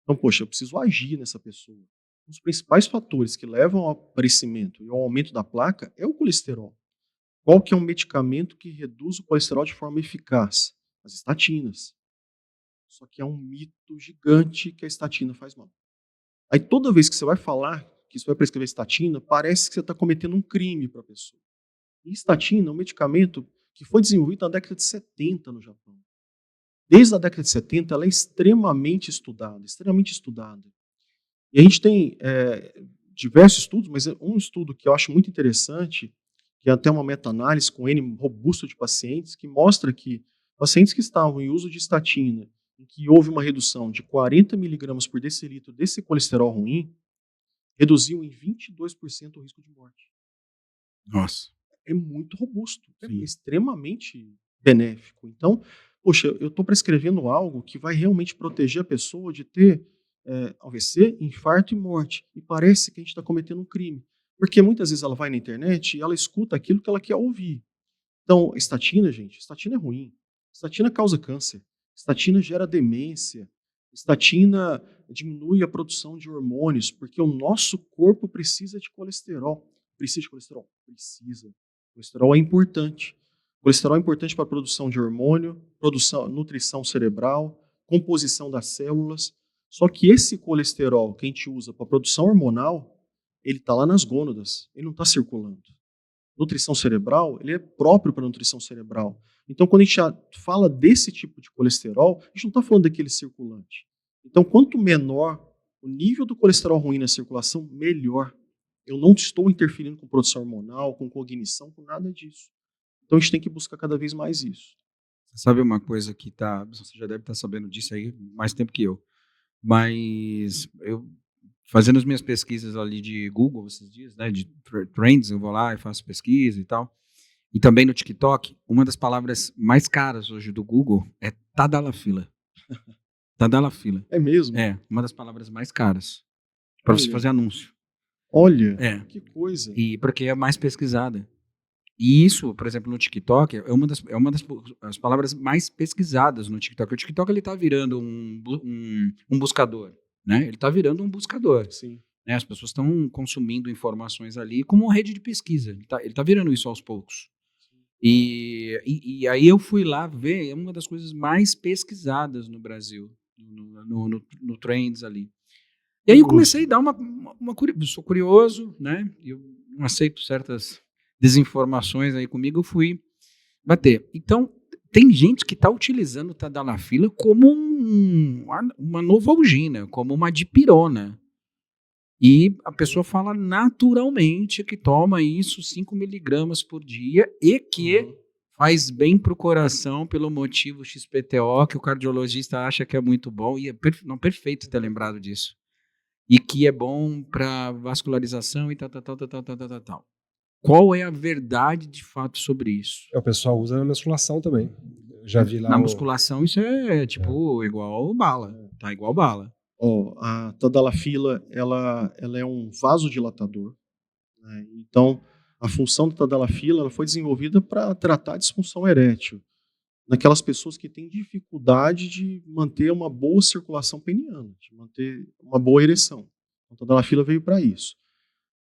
Então, poxa, eu preciso agir nessa pessoa. Um dos principais fatores que levam ao aparecimento e ao aumento da placa é o colesterol. Qual que é um medicamento que reduz o colesterol de forma eficaz? As estatinas. Só que é um mito gigante que a estatina faz mal. Aí toda vez que você vai falar que você vai prescrever estatina, parece que você está cometendo um crime para a pessoa. E estatina é um medicamento que foi desenvolvido na década de 70 no Japão. Desde a década de 70 ela é extremamente estudada, extremamente estudada. E a gente tem diversos estudos, mas um estudo que eu acho muito interessante, que é até uma meta-análise com N robusto de pacientes, que mostra que pacientes que estavam em uso de estatina, em que houve uma redução de 40 miligramas por decilitro desse colesterol ruim, reduziu em 22% o risco de morte. nossa, É muito robusto, é sim. extremamente benéfico. Então, poxa, eu estou prescrevendo algo que vai realmente proteger a pessoa de ter AVC, infarto e morte. E parece que a gente está cometendo um crime. Porque muitas vezes ela vai na internet e ela escuta aquilo que ela quer ouvir. Então, estatina, gente, estatina é ruim. Estatina causa câncer. Estatina gera demência. Estatina diminui a produção de hormônios, porque o nosso corpo precisa de colesterol. Precisa de colesterol? Precisa. Colesterol é importante. Colesterol é importante para a produção de hormônio, nutrição cerebral, composição das células. Só que esse colesterol que a gente usa para a produção hormonal, ele está lá nas gônadas, ele não está circulando. nutrição cerebral, ele é próprio para nutrição cerebral. Então, quando a gente fala desse tipo de colesterol, a gente não está falando daquele circulante. Então, quanto menor o nível do colesterol ruim na circulação, melhor. Eu não estou interferindo com produção hormonal, com cognição, com nada disso. Então, a gente tem que buscar cada vez mais isso. Você sabe uma coisa que você já deve estar sabendo disso aí mais tempo que eu, mas eu, fazendo as minhas pesquisas ali de Google esses dias, né, de trends, eu vou lá e faço pesquisa e tal, e também no TikTok, uma das palavras mais caras hoje do Google é Tadalafila. Tadalafila. É mesmo? É, uma das palavras mais caras para você Olha. fazer anúncio. Olha, É. que coisa. E porque é mais pesquisada. E isso, por exemplo, no TikTok, é uma das as palavras mais pesquisadas no TikTok. O TikTok ele está virando um buscador, né? Ele está virando um buscador. Sim. Né? As pessoas estão consumindo informações ali como uma rede de pesquisa. Ele tá virando isso aos poucos. E aí eu fui lá ver, é uma das coisas mais pesquisadas no Brasil, no Trends ali. E aí eu comecei a dar eu sou curioso, né? Eu não aceito certas desinformações aí comigo, eu fui bater. Então, tem gente que está utilizando o Tadalafila como uma Novalgina, como uma dipirona. E a pessoa fala naturalmente que toma isso 5 miligramas por dia e que faz bem para o coração pelo motivo XPTO, que o cardiologista acha que é muito bom. E é perfeito ter lembrado disso. E que é bom para vascularização e tal. Qual é a verdade de fato sobre isso? O pessoal usa na musculação também. Eu já vi lá Na musculação isso é tipo igual bala, tá igual bala. A Tadalafila, ela é um vasodilatador, né? Então, a função da Tadalafila ela foi desenvolvida para tratar a disfunção erétil naquelas pessoas que têm dificuldade de manter uma boa circulação peniana, de manter uma boa ereção. A Tadalafila veio para isso.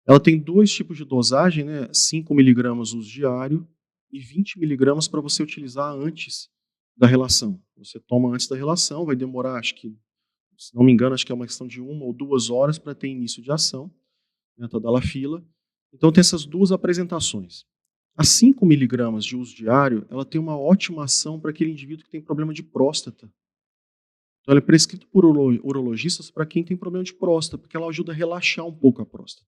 Ela tem 2 tipos de dosagem, né? 5 miligramas uso diário e 20 miligramas para você utilizar antes da relação. Você toma antes da relação, vai demorar, acho que, se não me engano, acho que é uma questão de 1 ou 2 horas para ter início de ação, né, a Tadalafila. Então tem essas 2 apresentações. A 5 miligramas de uso diário, ela tem uma ótima ação para aquele indivíduo que tem problema de próstata. Então ela é prescrita por urologistas para quem tem problema de próstata, porque ela ajuda a relaxar um pouco a próstata.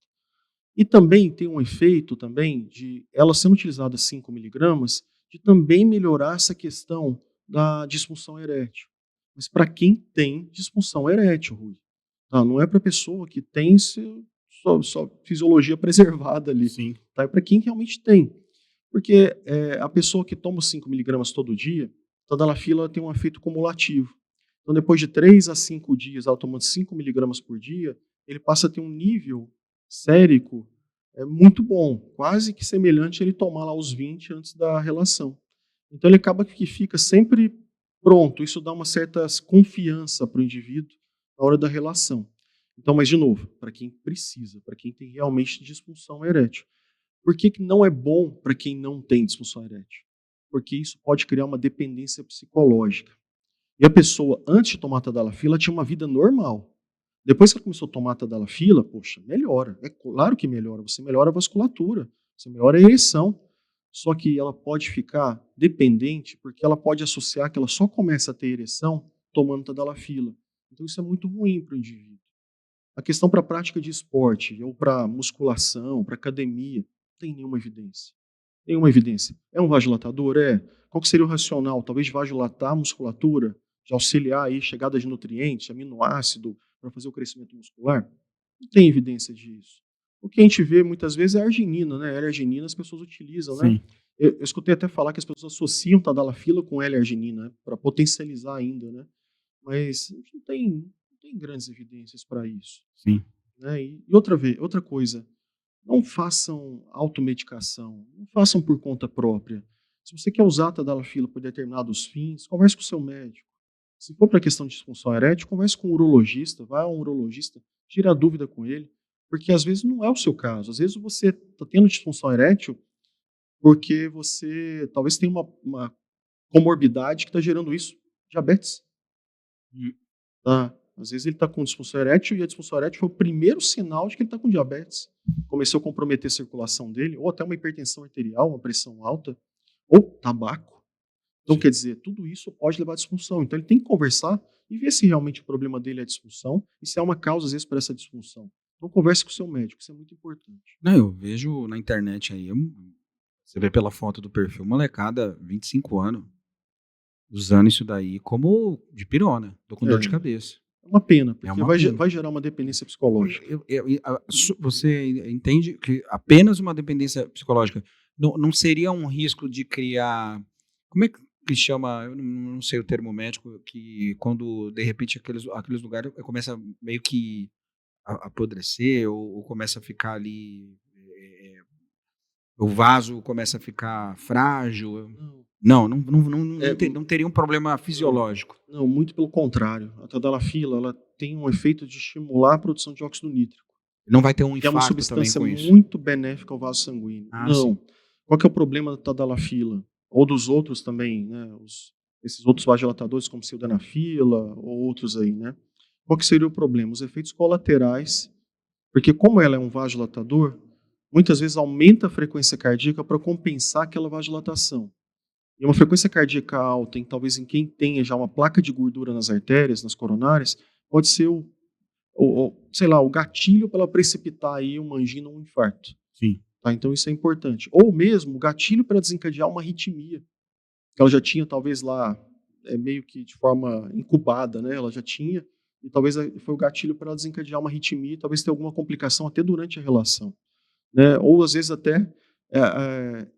E também tem um efeito também de ela sendo utilizada 5 miligramas, de também melhorar essa questão da disfunção erétil. Mas para quem tem disfunção erétil, Rui. Tá? Não é para a pessoa que tem só fisiologia preservada ali. Sim. Tá? É para quem realmente tem. Porque a pessoa que toma 5 miligramas todo dia, a Tadalafila tem um efeito cumulativo. Então, depois de 3 a 5 dias, ela tomando 5 miligramas por dia, ele passa a ter um nível sérico muito bom, quase que semelhante a ele tomar lá os 20 antes da relação. Então ele acaba que fica sempre pronto, isso dá uma certa confiança para o indivíduo na hora da relação. Então, mas de novo, para quem precisa, para quem tem realmente disfunção erétil. Por que não é bom para quem não tem disfunção erétil? Porque isso pode criar uma dependência psicológica. E a pessoa, antes de tomar Tadalafila, tinha uma vida normal. Depois que ela começou a tomar Tadalafila, poxa, melhora. É claro que melhora. Você melhora a vasculatura, você melhora a ereção. Só que ela pode ficar dependente, porque ela pode associar que ela só começa a ter ereção tomando Tadalafila. Então isso é muito ruim para o indivíduo. A questão para a prática de esporte, ou para musculação, para academia, não tem nenhuma evidência. Nenhuma evidência. É um vasodilatador? É. Qual que seria o racional? Talvez vasodilatar a musculatura, de auxiliar aí chegada de nutrientes, aminoácido, para fazer o crescimento muscular? Não tem evidência disso. O que a gente vê muitas vezes é a arginina, né? A L-arginina as pessoas utilizam, né? Eu escutei até falar que as pessoas associam Tadalafila com L-arginina, né? Para potencializar ainda, né? Mas não tem grandes evidências para isso. Sim. Né? E outra coisa, não façam automedicação, não façam por conta própria. Se você quer usar a Tadalafila por determinados fins, converse com o seu médico. Se for para a questão de disfunção erétil, converse com um urologista, vá a um urologista, tire a dúvida com ele, porque às vezes não é o seu caso. Às vezes você está tendo disfunção erétil porque você talvez tenha uma comorbidade que está gerando isso, diabetes. Tá? Às vezes ele está com disfunção erétil e a disfunção erétil foi o primeiro sinal de que ele está com diabetes. Começou a comprometer a circulação dele, ou até uma hipertensão arterial, uma pressão alta, ou tabaco. Então, quer dizer, tudo isso pode levar à disfunção. Então, ele tem que conversar e ver se realmente o problema dele é a disfunção e se há uma causa, às vezes, para essa disfunção. Então, converse com o seu médico, isso é muito importante. Não, eu vejo na internet aí, você vê pela foto do perfil, molecada, 25 anos, usando isso daí como de pirona, tô com dor de cabeça. É uma pena, porque uma vai, pena. vai gerar uma dependência psicológica. Você entende que apenas uma dependência psicológica não seria um risco de criar. Como é que chama? Eu não sei o termo médico, que quando de repente aqueles lugares começa meio que a apodrecer ou começa a ficar ali. O vaso começa a ficar frágil. Não teria um problema fisiológico. Não, muito pelo contrário. A tadalafila, ela tem um efeito de estimular a produção de óxido nítrico. Não vai ter um que é uma infarto também substância com isso. muito benéfica ao vaso sanguíneo. Ah, não. sim. Qual que é o problema da tadalafila? Ou dos outros também, né? Esses outros vasodilatadores, como sildenafila ou outros aí, né? Qual que seria o problema? Os efeitos colaterais, porque como ela é um vasodilatador, muitas vezes aumenta a frequência cardíaca para compensar aquela vasodilatação. E uma frequência cardíaca alta, talvez em quem tenha já uma placa de gordura nas artérias, nas coronárias, pode ser o gatilho para ela precipitar aí uma angina ou um infarto. Sim. Tá? Então isso é importante. Ou mesmo o gatilho para desencadear uma arritmia, que ela já tinha talvez lá, meio que de forma incubada, né? Ela já tinha, e talvez foi o gatilho para ela desencadear uma arritmia e talvez ter alguma complicação até durante a relação. Né? Ou às vezes até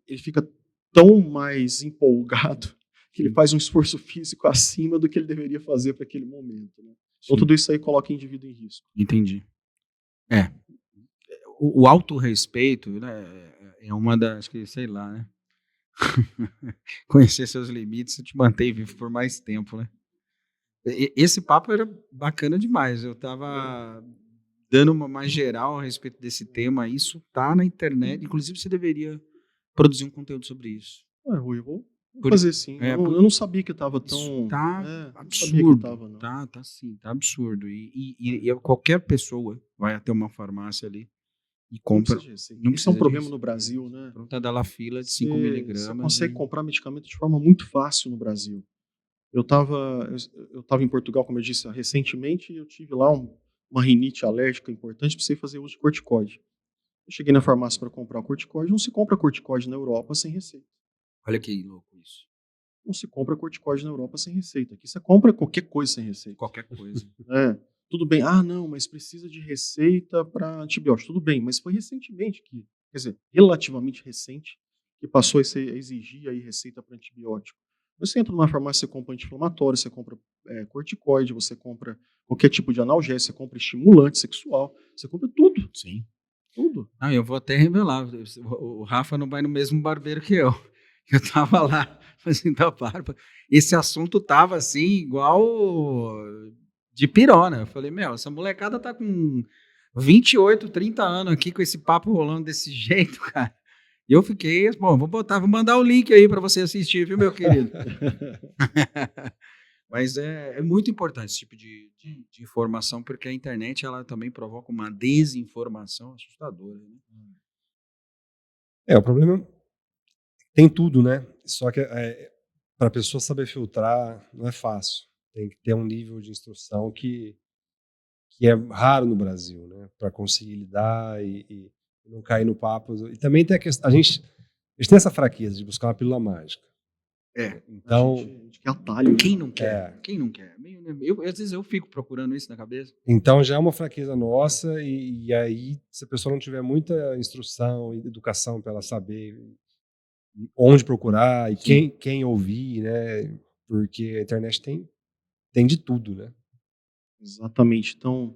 ele fica tão mais empolgado que ele faz um esforço físico acima do que ele deveria fazer para aquele momento. Né? Então tudo isso aí coloca o indivíduo em risco. Entendi. O autorrespeito, né, é uma das, acho que, sei lá, né? Conhecer seus limites te mantém vivo por mais tempo, né? Esse papo era bacana demais. Eu tava dando uma mais geral a respeito desse tema. Isso tá na internet. Inclusive, você deveria produzir um conteúdo sobre isso. Rui, eu vou fazer sim. Eu não sabia que estava tão... Tá absurdo. Não sabia que tava, não. Tá sim, tá absurdo. E qualquer pessoa vai até uma farmácia ali e compra. Isso é um problema no Brasil, né? Tadalafila de 5 miligramas. Você consegue comprar medicamento de forma muito fácil no Brasil. Eu tava em Portugal, como eu disse, recentemente, e eu tive lá uma rinite alérgica importante, precisei fazer uso de corticoide. Eu cheguei na farmácia para comprar o corticoide, não se compra corticoide na Europa sem receita. Olha que louco isso. Não se compra corticoide na Europa sem receita. Aqui você compra qualquer coisa sem receita. Qualquer coisa. Tudo bem. Não, mas precisa de receita para antibiótico. Tudo bem, mas foi recentemente quer dizer, relativamente recente, que passou a exigir aí receita para antibiótico. Você entra numa farmácia, você compra anti-inflamatório, você compra corticoide, você compra qualquer tipo de analgésico, você compra estimulante sexual, você compra tudo. Sim. Tudo. Eu vou até revelar. O Rafa não vai no mesmo barbeiro que eu. Eu tava lá fazendo a barba. Esse assunto tava assim, igual de pirona. Eu falei, essa molecada tá com 28, 30 anos aqui com esse papo rolando desse jeito, cara. E eu fiquei, vou mandar o link aí para você assistir, viu, meu querido? Mas é muito importante esse tipo de informação, porque a internet ela também provoca uma desinformação assustadora. Né? O problema tem tudo, né? Só que para a pessoa saber filtrar não é fácil. Tem que ter um nível de instrução que é raro no Brasil, né? Para conseguir lidar e não cair no papo. E também tem a questão, a gente tem essa fraqueza de buscar uma pílula mágica. Então, a gente quer atalho. Quem não quer? Quem não quer? Às vezes eu fico procurando isso na cabeça. Então já é uma fraqueza nossa e aí se a pessoa não tiver muita instrução e educação para ela saber onde procurar e quem ouvir, né? Porque a internet tem de tudo, né? Exatamente. Então,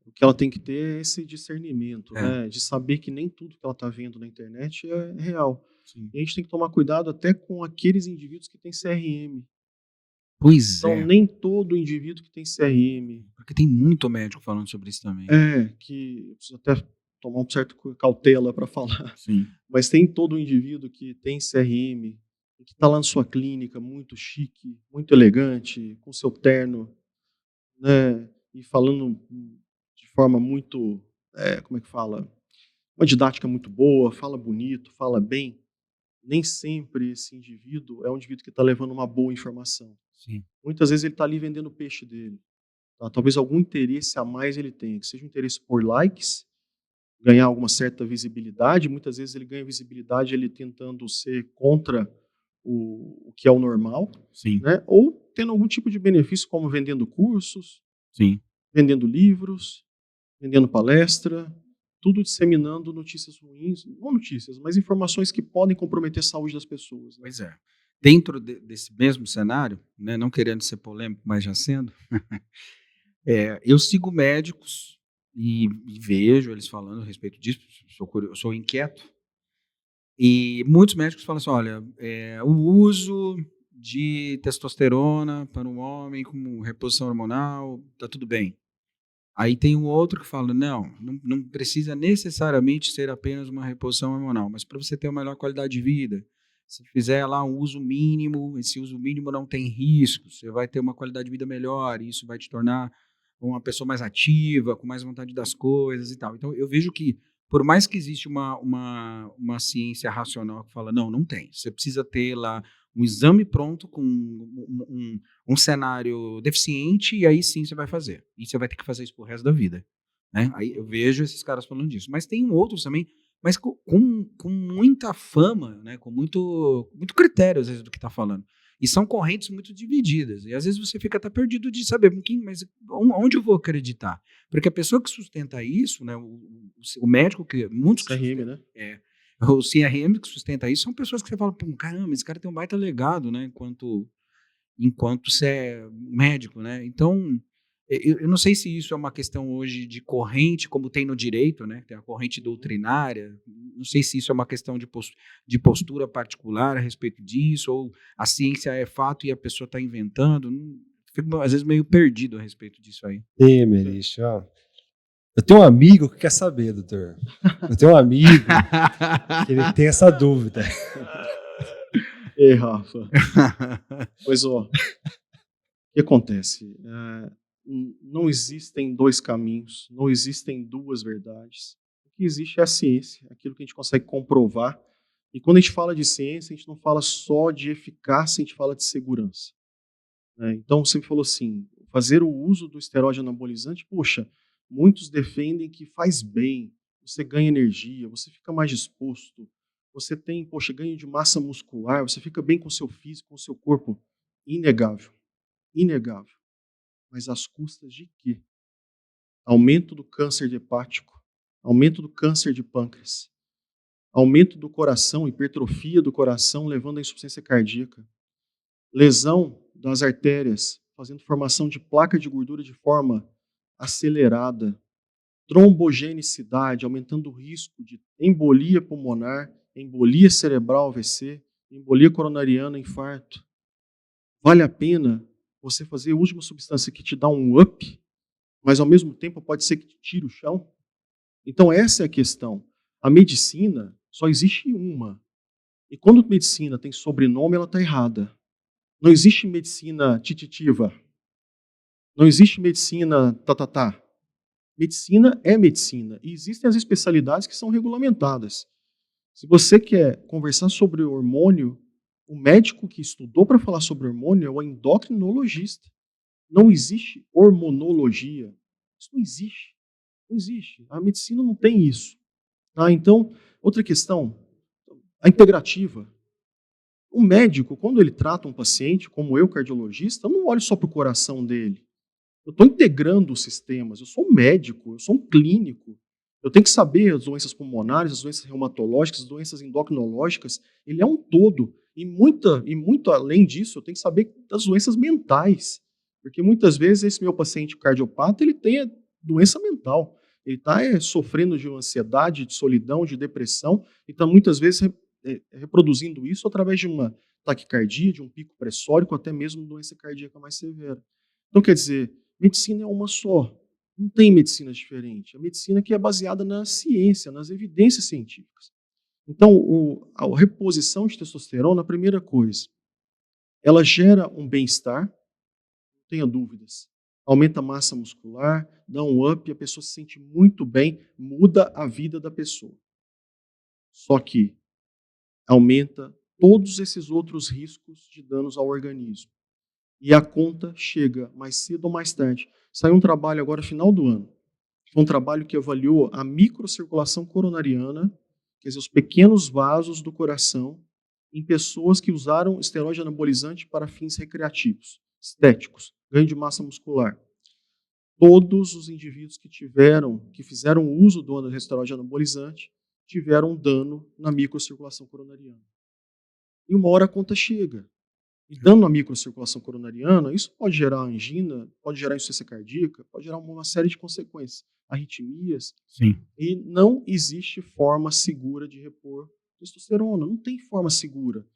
o que ela tem que ter é esse discernimento, né? De saber que nem tudo que ela está vendo na internet é real. Sim. E a gente tem que tomar cuidado até com aqueles indivíduos que têm CRM. Pois então, nem todo indivíduo que tem CRM. Porque tem muito médico falando sobre isso também. Que precisa até tomar um certo cautela para falar. Sim. Mas tem todo indivíduo que tem CRM, que está lá na sua clínica, muito chique, muito elegante, com seu terno, né? e falando de forma muito, como é que fala? Uma didática muito boa, fala bonito, fala bem, nem sempre esse indivíduo é um indivíduo que está levando uma boa informação. Sim. Muitas vezes ele está ali vendendo o peixe dele. Tá? Talvez algum interesse a mais ele tenha, que seja um interesse por likes, ganhar alguma certa visibilidade. Muitas vezes ele ganha visibilidade ele tentando ser contra o que é o normal, Sim. né? Ou tendo algum tipo de benefício, como vendendo cursos, Sim. vendendo livros, vendendo palestra, tudo disseminando notícias ruins, não notícias, mas informações que podem comprometer a saúde das pessoas. Né? Pois é. Dentro desse mesmo cenário, né, não querendo ser polêmico, mas já sendo, eu sigo médicos e vejo eles falando a respeito disso, sou inquieto, e muitos médicos falam assim, olha, o uso de testosterona para um homem com reposição hormonal, tá tudo bem. Aí tem um outro que fala, não precisa necessariamente ser apenas uma reposição hormonal, mas para você ter uma melhor qualidade de vida, se fizer lá um uso mínimo, esse uso mínimo não tem risco, você vai ter uma qualidade de vida melhor, e isso vai te tornar uma pessoa mais ativa, com mais vontade das coisas e tal. Então eu vejo que, por mais que existe uma ciência racional que fala, não tem, você precisa ter lá um exame pronto com um cenário deficiente, e aí sim você vai fazer. E você vai ter que fazer isso pro resto da vida. Né? Aí eu vejo esses caras falando disso. Mas tem outros também, mas com muita fama, né? Com muito critério, às vezes, do que está falando. E são correntes muito divididas. E às vezes você fica até perdido de saber, mas onde eu vou acreditar? Porque a pessoa que sustenta isso, né, o médico, que muitos que CRM, né? o CRM que sustenta isso, são pessoas que você fala, caramba, esse cara tem um baita legado, né? Enquanto você é médico, né? Então, eu não sei se isso é uma questão hoje de corrente, como tem no direito, né? Tem a corrente doutrinária. Não sei se isso é uma questão de postura particular a respeito disso, ou a ciência é fato e a pessoa está inventando. Fico, às vezes, meio perdido a respeito disso aí. Merício, ó. Eu tenho um amigo que quer saber, doutor. Eu tenho um amigo que ele tem essa dúvida. Ei, Rafa. Pois, o que acontece? Não existem dois caminhos, não existem duas verdades. O que existe é a ciência, aquilo que a gente consegue comprovar. E quando a gente fala de ciência, a gente não fala só de eficácia, a gente fala de segurança. Né? Então, você falou assim, fazer o uso do esteroide anabolizante, poxa, muitos defendem que faz bem, você ganha energia, você fica mais disposto, você tem, poxa, ganho de massa muscular, você fica bem com o seu físico, com o seu corpo. Inegável, inegável. Mas às custas de quê? Aumento do câncer de hepático, aumento do câncer de pâncreas, aumento do coração, hipertrofia do coração, levando à insuficiência cardíaca, lesão das artérias, fazendo formação de placa de gordura de forma acelerada, trombogenicidade, aumentando o risco de embolia pulmonar, embolia cerebral, AVC, embolia coronariana, infarto. Vale a pena você fazer uso de uma substância que te dá um up, mas ao mesmo tempo pode ser que te tire o chão? Então essa é a questão. A medicina só existe uma. E quando a medicina tem sobrenome, ela está errada. Não existe medicina tititiva. Não existe medicina tatatá. Medicina é medicina. E existem as especialidades que são regulamentadas. Se você quer conversar sobre hormônio, o médico que estudou para falar sobre hormônio é o endocrinologista. Não existe hormonologia. Isso não existe. Não existe. A medicina não tem isso. Tá? Então, outra questão, a integrativa. O médico, quando ele trata um paciente, como eu, cardiologista, eu não olho só para o coração dele. Eu estou integrando os sistemas. Eu sou um médico, eu sou um clínico. Eu tenho que saber as doenças pulmonares, as doenças reumatológicas, as doenças endocrinológicas. Ele é um todo. E muito além disso, eu tenho que saber das doenças mentais. Porque muitas vezes esse meu paciente cardiopata, ele tem a doença mental. Ele está sofrendo de ansiedade, de solidão, de depressão, e está muitas vezes reproduzindo isso através de uma taquicardia, de um pico pressórico, até mesmo doença cardíaca mais severa. Então, quer dizer, medicina é uma só. Não tem medicina diferente. A medicina que é baseada na ciência, nas evidências científicas. Então, a reposição de testosterona, a primeira coisa, ela gera um bem-estar, não tenha dúvidas. aumenta a massa muscular, dá um up, a pessoa se sente muito bem, muda a vida da pessoa. Só que aumenta todos esses outros riscos de danos ao organismo. E a conta chega mais cedo ou mais tarde. Saiu um trabalho agora, final do ano. Foi um trabalho que avaliou a microcirculação coronariana, quer dizer, os pequenos vasos do coração, em pessoas que usaram esteroide anabolizante para fins recreativos, estéticos, ganho de massa muscular. Todos os indivíduos que fizeram uso do esteroide anabolizante tiveram um dano na microcirculação coronariana. E uma hora a conta chega. E dano na microcirculação coronariana, isso pode gerar angina, pode gerar insuficiência cardíaca, pode gerar uma série de consequências, arritmias. Sim. E não existe forma segura de repor testosterona, não tem forma segura.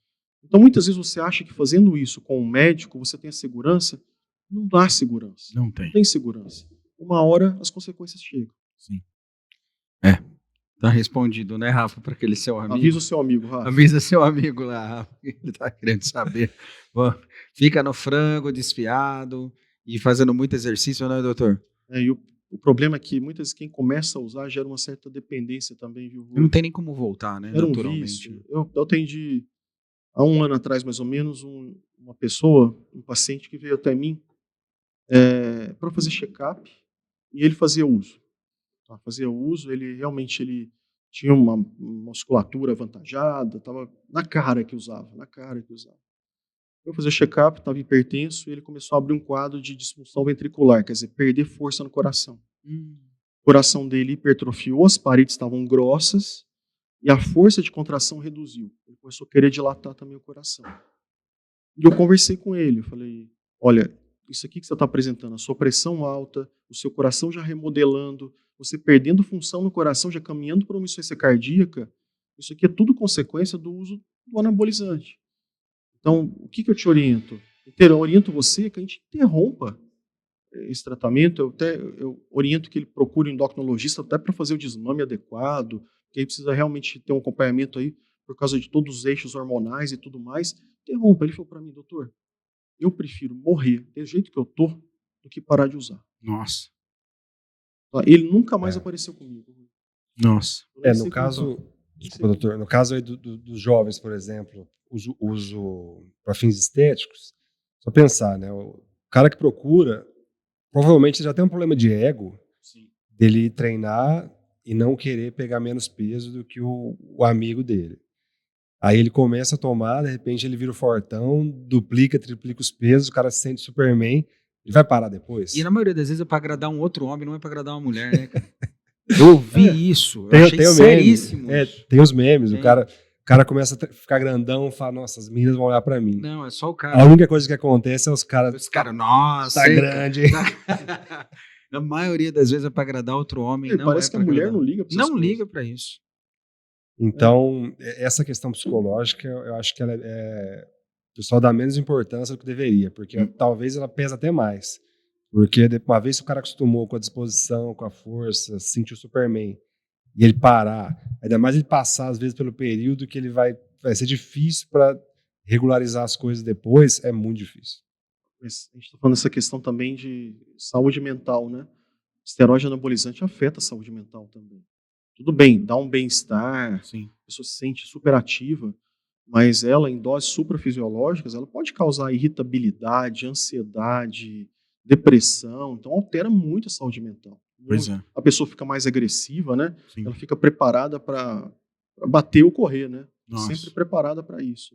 Então, muitas vezes você acha que fazendo isso com um médico você tem a segurança, não dá segurança. Não tem. Não tem segurança. Uma hora as consequências chegam. Sim. Tá respondido, né, Rafa, para aquele seu amigo. Avisa o seu amigo, Rafa. Avisa seu amigo lá, Rafa, ele tá querendo saber. Bom, fica no frango, desfiado e fazendo muito exercício, né, doutor? E o problema é que muitas vezes quem começa a usar gera uma certa dependência também, viu? Não tem nem como voltar, né, Era um naturalmente. vício. Eu atendi há um ano atrás, mais ou menos, uma pessoa, um paciente que veio até mim para fazer check-up e ele fazia uso. Tá? Fazia uso, ele realmente tinha uma musculatura avantajada, estava na cara que usava. Eu fazia check-up, estava hipertenso e ele começou a abrir um quadro de disfunção ventricular, quer dizer, perder força no coração. O coração dele hipertrofiou, as paredes estavam grossas e a força de contração reduziu. Ele começou a querer dilatar também o coração. E eu conversei com ele, eu falei, olha, isso aqui que você está apresentando, a sua pressão alta, o seu coração já remodelando, você perdendo função no coração, já caminhando para uma insuficiência cardíaca, isso aqui é tudo consequência do uso do anabolizante. Então, o que eu te oriento? Eu oriento você que a gente interrompa esse tratamento, eu oriento que ele procure um endocrinologista até para fazer o desmame adequado, porque aí precisa realmente ter um acompanhamento aí por causa de todos os eixos hormonais e tudo mais. Interrompa. Ele falou para mim, doutor, eu prefiro morrer do jeito que eu tô do que parar de usar. Nossa. Ele nunca mais apareceu comigo. Nossa. No caso, desculpa, doutor, no caso aí dos jovens, por exemplo, uso para fins estéticos, só pensar, né? O cara que procura, provavelmente já tem um problema de ego, Sim. dele treinar e não querer pegar menos peso do que o amigo dele. Aí ele começa a tomar, de repente ele vira o fortão, duplica, triplica os pesos, o cara se sente Superman, ele vai parar depois. E na maioria das vezes é para agradar um outro homem, não é para agradar uma mulher, né, cara? Eu ouvi isso, eu achei seríssimo. Tem os memes, o cara começa a ficar grandão e fala, nossa, as meninas vão olhar pra mim. Não, é só o cara. A única coisa que acontece é os caras... Os caras, nossa, tá grande. Na maioria das vezes é para agradar outro homem. Não parece que a mulher agradar. não liga pra Não liga para isso. Então, essa questão psicológica, eu acho que ela o pessoal dá menos importância do que deveria, porque talvez ela pesa até mais. Porque uma vez que o cara acostumou com a disposição, com a força, se sentiu Superman, e ele parar, ainda mais ele passar às vezes pelo período que ele vai ser difícil para regularizar as coisas depois, é muito difícil. Mas a gente está falando dessa questão também de saúde mental, né? Esteroide anabolizante afeta a saúde mental também. Tudo bem, dá um bem-estar, Sim. a pessoa se sente super ativa, mas ela, em doses suprafisiológicas, ela pode causar irritabilidade, ansiedade, depressão, então altera muito a saúde mental. Pois é. A pessoa fica mais agressiva, né? Sim. Ela fica preparada para bater ou correr, né? Nossa. Sempre preparada para isso.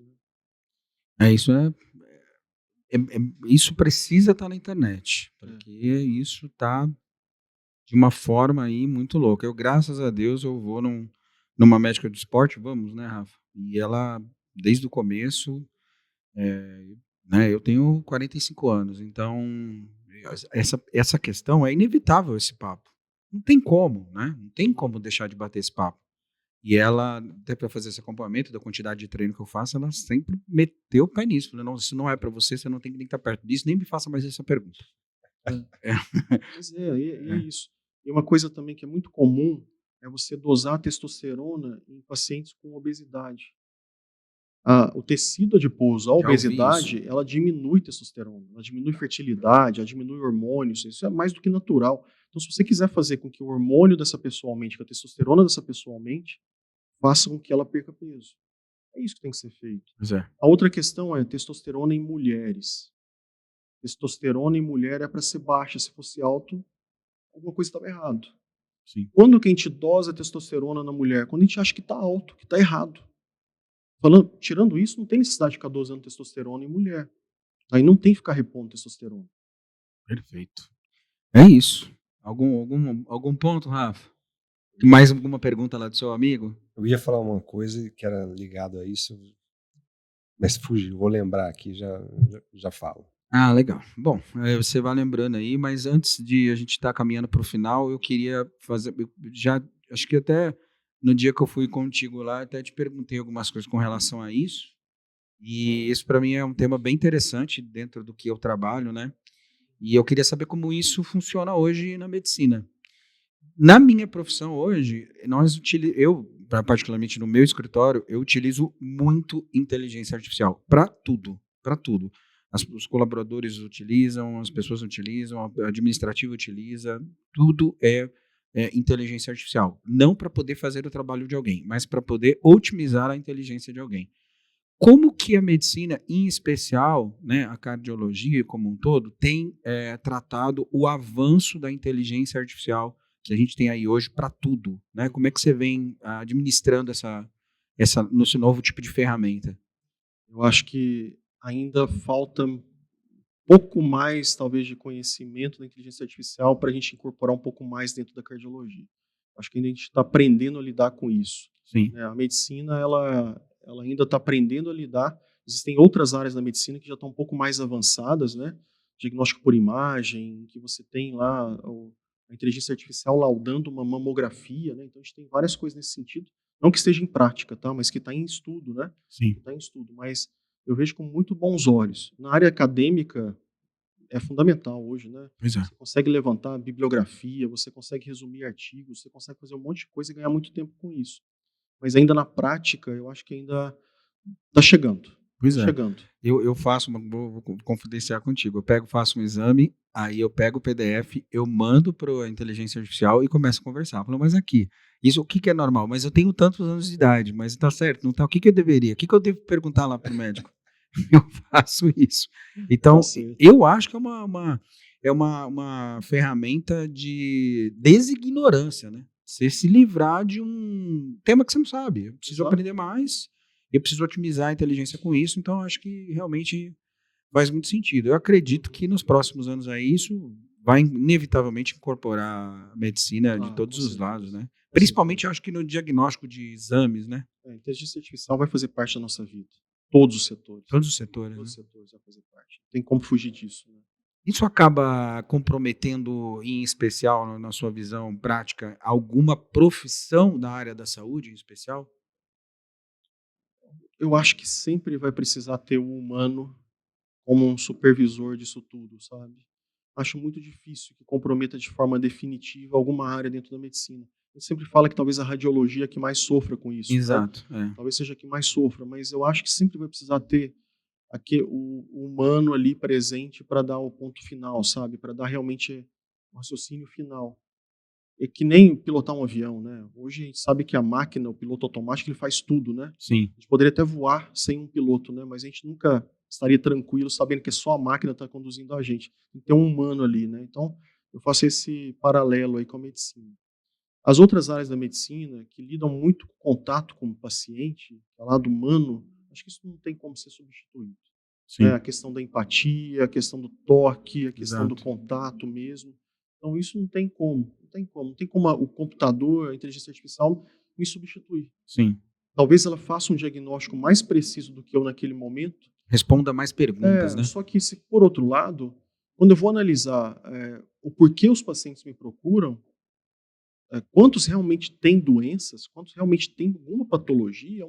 Isso precisa estar na internet, porque isso está de uma forma aí muito louca. Eu, graças a Deus, eu vou numa médica de esporte, vamos, né, Rafa? E ela, desde o começo, né, eu tenho 45 anos, então essa questão é inevitável, esse papo. Não tem como, né? Não tem como deixar de bater esse papo. E ela, até para fazer esse acompanhamento da quantidade de treino que eu faço, ela sempre meteu o pé nisso. Falei, não, isso não é para você, você não tem que nem estar perto disso, nem me faça mais essa pergunta. Mas é isso. E uma coisa também que é muito comum é você dosar testosterona em pacientes com obesidade. O tecido adiposo, a Já ouvi obesidade, ela diminui testosterona, ela diminui fertilidade, ela diminui hormônios, isso é mais do que natural. Então, se você quiser fazer com que o hormônio dessa pessoa aumente, que a testosterona dessa pessoa aumente, faça com que ela perca peso. É isso que tem que ser feito. Pois é. A outra questão é testosterona em mulheres. Testosterona em mulher é para ser baixa, se fosse alto, alguma coisa estava errado. Sim. Quando que a gente dosa a testosterona na mulher? Quando a gente acha que está alto, que está errado. Tirando isso, não tem necessidade de ficar dosando testosterona em mulher. Aí não tem que ficar repondo testosterona. Perfeito. É isso. Algum ponto, Rafa? Mais alguma pergunta lá do seu amigo? Eu ia falar uma coisa que era ligado a isso, mas fugiu. Vou lembrar aqui, já falo. Ah, legal. Bom, você vai lembrando aí, mas antes de a gente estar caminhando para o final, eu queria fazer. Acho que até no dia que eu fui contigo lá, até te perguntei algumas coisas com relação a isso. E isso para mim é um tema bem interessante dentro do que eu trabalho, né? E eu queria saber como isso funciona hoje na medicina. Na minha profissão hoje, particularmente no meu escritório, eu utilizo muito inteligência artificial para tudo, para tudo. Os colaboradores utilizam, as pessoas utilizam, a administrativa utiliza, tudo é inteligência artificial. Não para poder fazer o trabalho de alguém, mas para poder otimizar a inteligência de alguém. Como que a medicina, em especial, né, a cardiologia como um todo, tem tratado o avanço da inteligência artificial que a gente tem aí hoje para tudo, né? Como é que você vem administrando nesse novo tipo de ferramenta? Eu acho que ainda falta um pouco mais, talvez, de conhecimento da inteligência artificial para a gente incorporar um pouco mais dentro da cardiologia. Acho que ainda a gente está aprendendo a lidar com isso. Sim. A medicina, ela ainda está aprendendo a lidar. Existem outras áreas da medicina que já estão um pouco mais avançadas, né? Diagnóstico por imagem, que você tem lá a inteligência artificial laudando uma mamografia, né? Então a gente tem várias coisas nesse sentido. Não que esteja em prática, tá? Mas que está em estudo, né? Sim. Está em estudo, mas eu vejo com muito bons olhos. Na área acadêmica, é fundamental hoje, né? Pois é. Você consegue levantar bibliografia, você consegue resumir artigos, você consegue fazer um monte de coisa e ganhar muito tempo com isso. Mas ainda na prática, eu acho que ainda está chegando. Pois Tá é. chegando. Eu faço, vou confidenciar contigo, faço um exame, aí eu pego o PDF, eu mando para a inteligência artificial e começo a conversar. Falo, mas aqui, isso o que é normal? Mas eu tenho tantos anos de idade, mas está certo, não tá? O que eu deveria? O que eu devo perguntar lá para o médico? Eu faço isso. Então, eu acho que é uma ferramenta de designorância, né? Você se livrar de um tema que você não sabe. Eu preciso aprender mais, eu preciso otimizar a inteligência com isso, então acho que realmente faz muito sentido. Eu acredito que nos próximos anos aí isso vai inevitavelmente incorporar a medicina de todos os lados, né? Principalmente, eu acho que no diagnóstico de exames, né? A inteligência artificial vai fazer parte da nossa vida. Todos os setores. Todos os setores. Todos os né? setores vai fazer parte. Não tem como fugir disso. Né? Isso acaba comprometendo, em especial, na sua visão prática, alguma profissão da área da saúde, em especial? Eu acho que sempre vai precisar ter um humano como um supervisor disso tudo, sabe? Acho muito difícil que comprometa de forma definitiva alguma área dentro da medicina. A gente sempre fala que talvez a radiologia é que mais sofra com isso. Exato. Né? Talvez seja a que mais sofra, mas eu acho que sempre vai precisar ter o humano ali presente para dar o ponto final, sabe? Para dar realmente o raciocínio final. É que nem pilotar um avião, né? Hoje a gente sabe que a máquina, o piloto automático, ele faz tudo, né? Sim. A gente poderia até voar sem um piloto, né? Mas a gente nunca estaria tranquilo sabendo que só a máquina está conduzindo a gente. Tem que ter um humano ali, né? Então, eu faço esse paralelo aí com a medicina. As outras áreas da medicina, que lidam muito com o contato com o paciente, o lado humano, acho que isso não tem como ser substituído. Né? A questão da empatia, a questão do toque, a questão do contato mesmo. Então, isso não tem como. Não tem como o computador, a inteligência artificial me substituir. Sim. Talvez ela faça um diagnóstico mais preciso do que eu naquele momento. Responda mais perguntas, né? Só que, se por outro lado, quando eu vou analisar o porquê os pacientes me procuram, quantos realmente têm doenças, quantos realmente têm alguma patologia,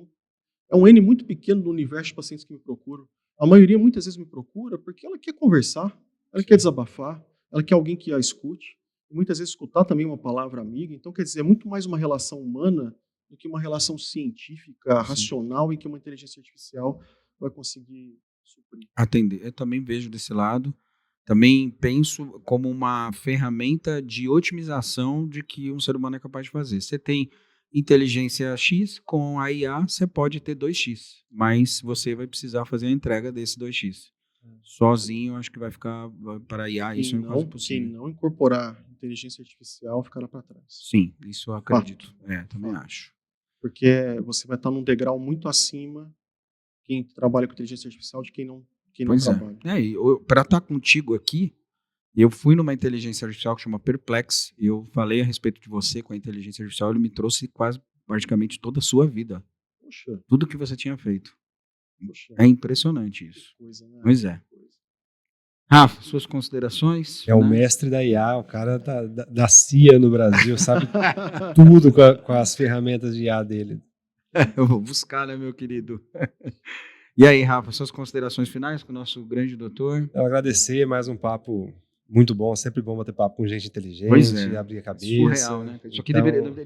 é um N muito pequeno do universo de pacientes que me procuram. A maioria muitas vezes me procura porque ela quer conversar, ela quer desabafar, ela quer alguém que a escute, e muitas vezes escutar também uma palavra amiga. Então, quer dizer, é muito mais uma relação humana do que uma relação científica, Sim. racional, em que uma inteligência artificial vai conseguir suprir. Atender. Eu também vejo desse lado. Também penso como uma ferramenta de otimização de que um ser humano é capaz de fazer. Você tem inteligência X, com a IA você pode ter 2x, mas você vai precisar fazer a entrega desse 2x. Sozinho, acho que vai ficar, para a IA, isso é quase Quem impossível. não incorporar inteligência artificial ficará para trás. Sim, isso eu acredito. Também Fato. acho. Porque você vai estar num degrau muito acima quem trabalha com inteligência artificial de quem não Pois é. trabalha. Para estar contigo aqui, eu fui numa inteligência artificial que chama Perplex, e eu falei a respeito de você com a inteligência artificial, ele me trouxe quase praticamente toda a sua vida. Poxa, Tudo que você tinha feito. poxa. É impressionante isso. Que coisa, né? Pois é. Rafa, suas considerações? É o finais? mestre da IA, o cara da CIA no Brasil, sabe tudo com as ferramentas de IA dele. Eu vou buscar, né, meu querido? E aí, Rafa, suas considerações finais com o nosso grande doutor? Eu agradecer, mais um papo muito bom, sempre bom bater papo com gente inteligente, Pois é. abrir a cabeça. Surreal, né? Isso aqui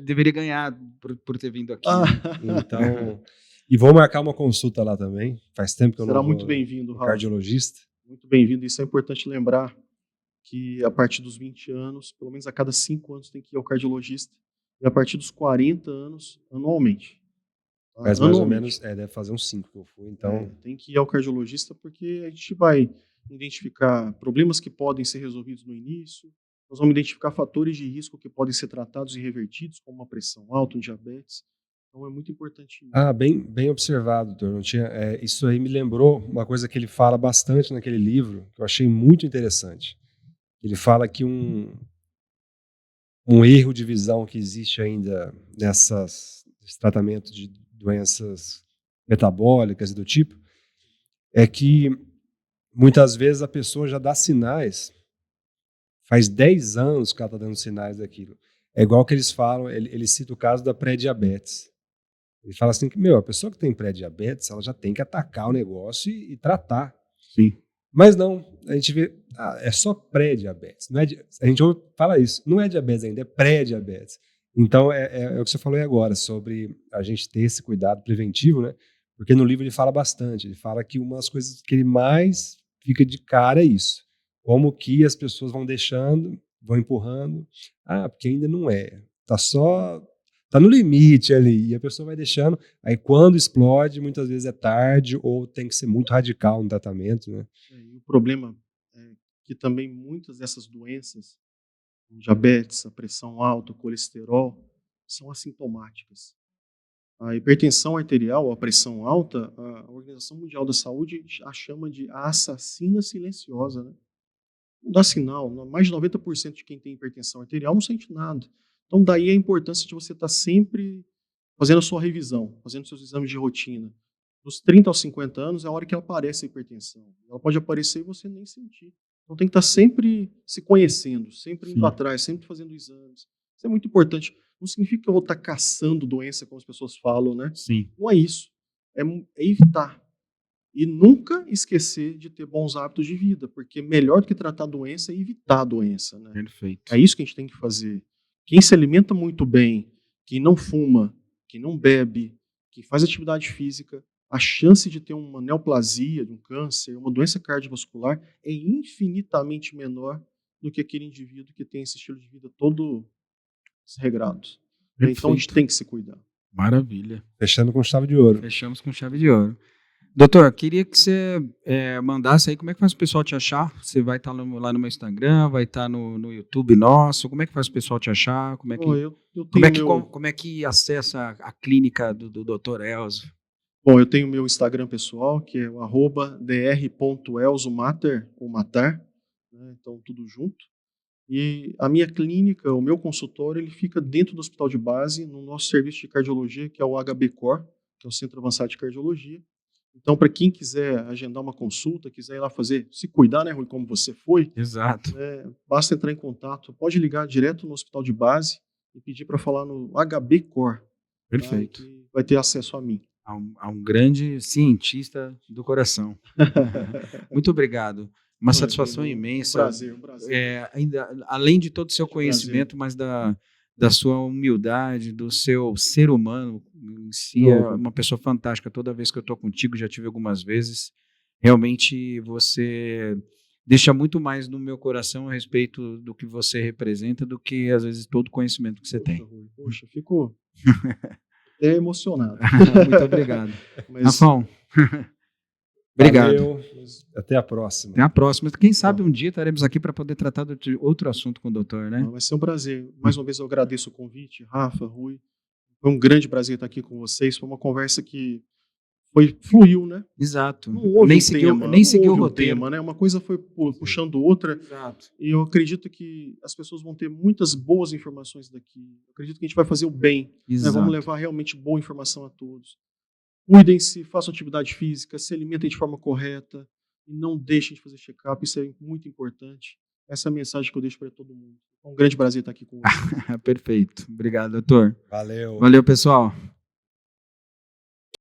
deveria ganhar por ter vindo aqui. Ah, Né? Então, e vou marcar uma consulta lá também. Faz tempo que eu será não vou muito bem-vindo, no Raul. cardiologista. Muito bem-vindo. Isso é importante lembrar que a partir dos 20 anos, pelo menos a cada 5 anos, tem que ir ao cardiologista. E a partir dos 40 anos, anualmente. Tá? Mas mais ou menos, deve fazer uns 5 que eu fui. Então, tem que ir ao cardiologista porque a gente vai identificar problemas que podem ser resolvidos no início, nós vamos identificar fatores de risco que podem ser tratados e revertidos, como uma pressão alta, um diabetes. Então é muito importante isso. bem observado, doutor. Não tinha, isso aí me lembrou uma coisa que ele fala bastante naquele livro, que eu achei muito interessante. Ele fala que um erro de visão que existe ainda nesse tratamento de doenças metabólicas e do tipo, é que muitas vezes a pessoa já dá sinais, faz 10 anos que ela está dando sinais daquilo. É igual que eles falam, ele cita o caso da pré-diabetes. Ele fala assim que, a pessoa que tem pré-diabetes, ela já tem que atacar o negócio e tratar. Sim. Mas não, a gente vê, é só pré-diabetes. A gente fala isso, não é diabetes ainda, é pré-diabetes. Então, é o que você falou aí agora, sobre a gente ter esse cuidado preventivo, né? Porque no livro ele fala bastante, ele fala que uma das coisas que ele mais fica de cara é isso. Como que as pessoas vão deixando, vão empurrando, porque ainda não é, tá no limite ali, e a pessoa vai deixando, aí quando explode, muitas vezes é tarde, ou tem que ser muito radical no tratamento, né? E o problema é que também muitas dessas doenças, o diabetes, a pressão alta, o colesterol, são assintomáticas. A hipertensão arterial, a pressão alta, a Organização Mundial da Saúde a chama de a assassina silenciosa, né? Não dá sinal, mais de 90% de quem tem hipertensão arterial não sente nada. Então daí a importância de você estar sempre fazendo a sua revisão, fazendo seus exames de rotina. Dos 30 aos 50 anos é a hora que aparece a hipertensão. Ela pode aparecer e você nem sentir. Então tem que estar sempre se conhecendo, sempre indo atrás, sempre fazendo exames. Isso é muito importante. Não significa que eu vou estar caçando doença, como as pessoas falam, né? Sim. Não é isso. É evitar. E nunca esquecer de ter bons hábitos de vida, porque melhor do que tratar a doença é evitar a doença, né? Perfeito. É isso que a gente tem que fazer. Quem se alimenta muito bem, quem não fuma, quem não bebe, quem faz atividade física, a chance de ter uma neoplasia, de um câncer, uma doença cardiovascular é infinitamente menor do que aquele indivíduo que tem esse estilo de vida todo desregrado. Então a gente tem que se cuidar. Maravilha. Fechando com chave de ouro. Fechamos com chave de ouro. Doutor, queria que você mandasse aí como é que faz o pessoal te achar. Você vai estar lá no meu Instagram, vai estar no YouTube nosso. Como é que faz o pessoal te achar? Como é que acessa a clínica do Dr. Elzo? Bom, eu tenho meu Instagram pessoal, que é o @dr.elzomater, ou matar, né? Então tudo junto. E a minha clínica, o meu consultório, ele fica dentro do hospital de base, no nosso serviço de cardiologia, que é o HB-Cor, que é o Centro Avançado de Cardiologia. Então, para quem quiser agendar uma consulta, quiser ir lá se cuidar, né, Rui, como você foi, Exato. basta entrar em contato, pode ligar direto no hospital de base e pedir para falar no HB-Cor. Perfeito. Tá? Que vai ter acesso a mim. A um grande cientista do coração. Muito obrigado. Uma satisfação imensa. Um prazer. Ainda, além de todo o seu conhecimento, mas da sua humildade, do seu ser humano em si. É uma pessoa fantástica. Toda vez que eu estou contigo, já tive algumas vezes, realmente você deixa muito mais no meu coração a respeito do que você representa do que, às vezes, todo o conhecimento que você tem. Rui, poxa, fico até emocionado. Muito obrigado. Mas Rafão, obrigado. Valeu. Até a próxima. Até a próxima. Quem sabe um dia estaremos aqui para poder tratar de outro assunto com o doutor, né? vai ser um prazer. Mais uma vez eu agradeço o convite, Rafa, Rui. Foi um grande prazer estar aqui com vocês. Foi uma conversa que fluiu, né? Exato. Não houve Nem um seguiu, tema, nem não seguiu o houve um roteiro. tema, né? Uma coisa foi puxando outra. Exato. E eu acredito que as pessoas vão ter muitas boas informações daqui. Eu acredito que a gente vai fazer o bem. Né? Exato. Vamos levar realmente boa informação a todos. Cuidem-se, façam atividade física, se alimentem de forma correta e não deixem de fazer check-up. Isso é muito importante. Essa é a mensagem que eu deixo para todo mundo. É um grande prazer estar aqui com vocês. Perfeito. Obrigado, doutor. Valeu. Valeu, pessoal.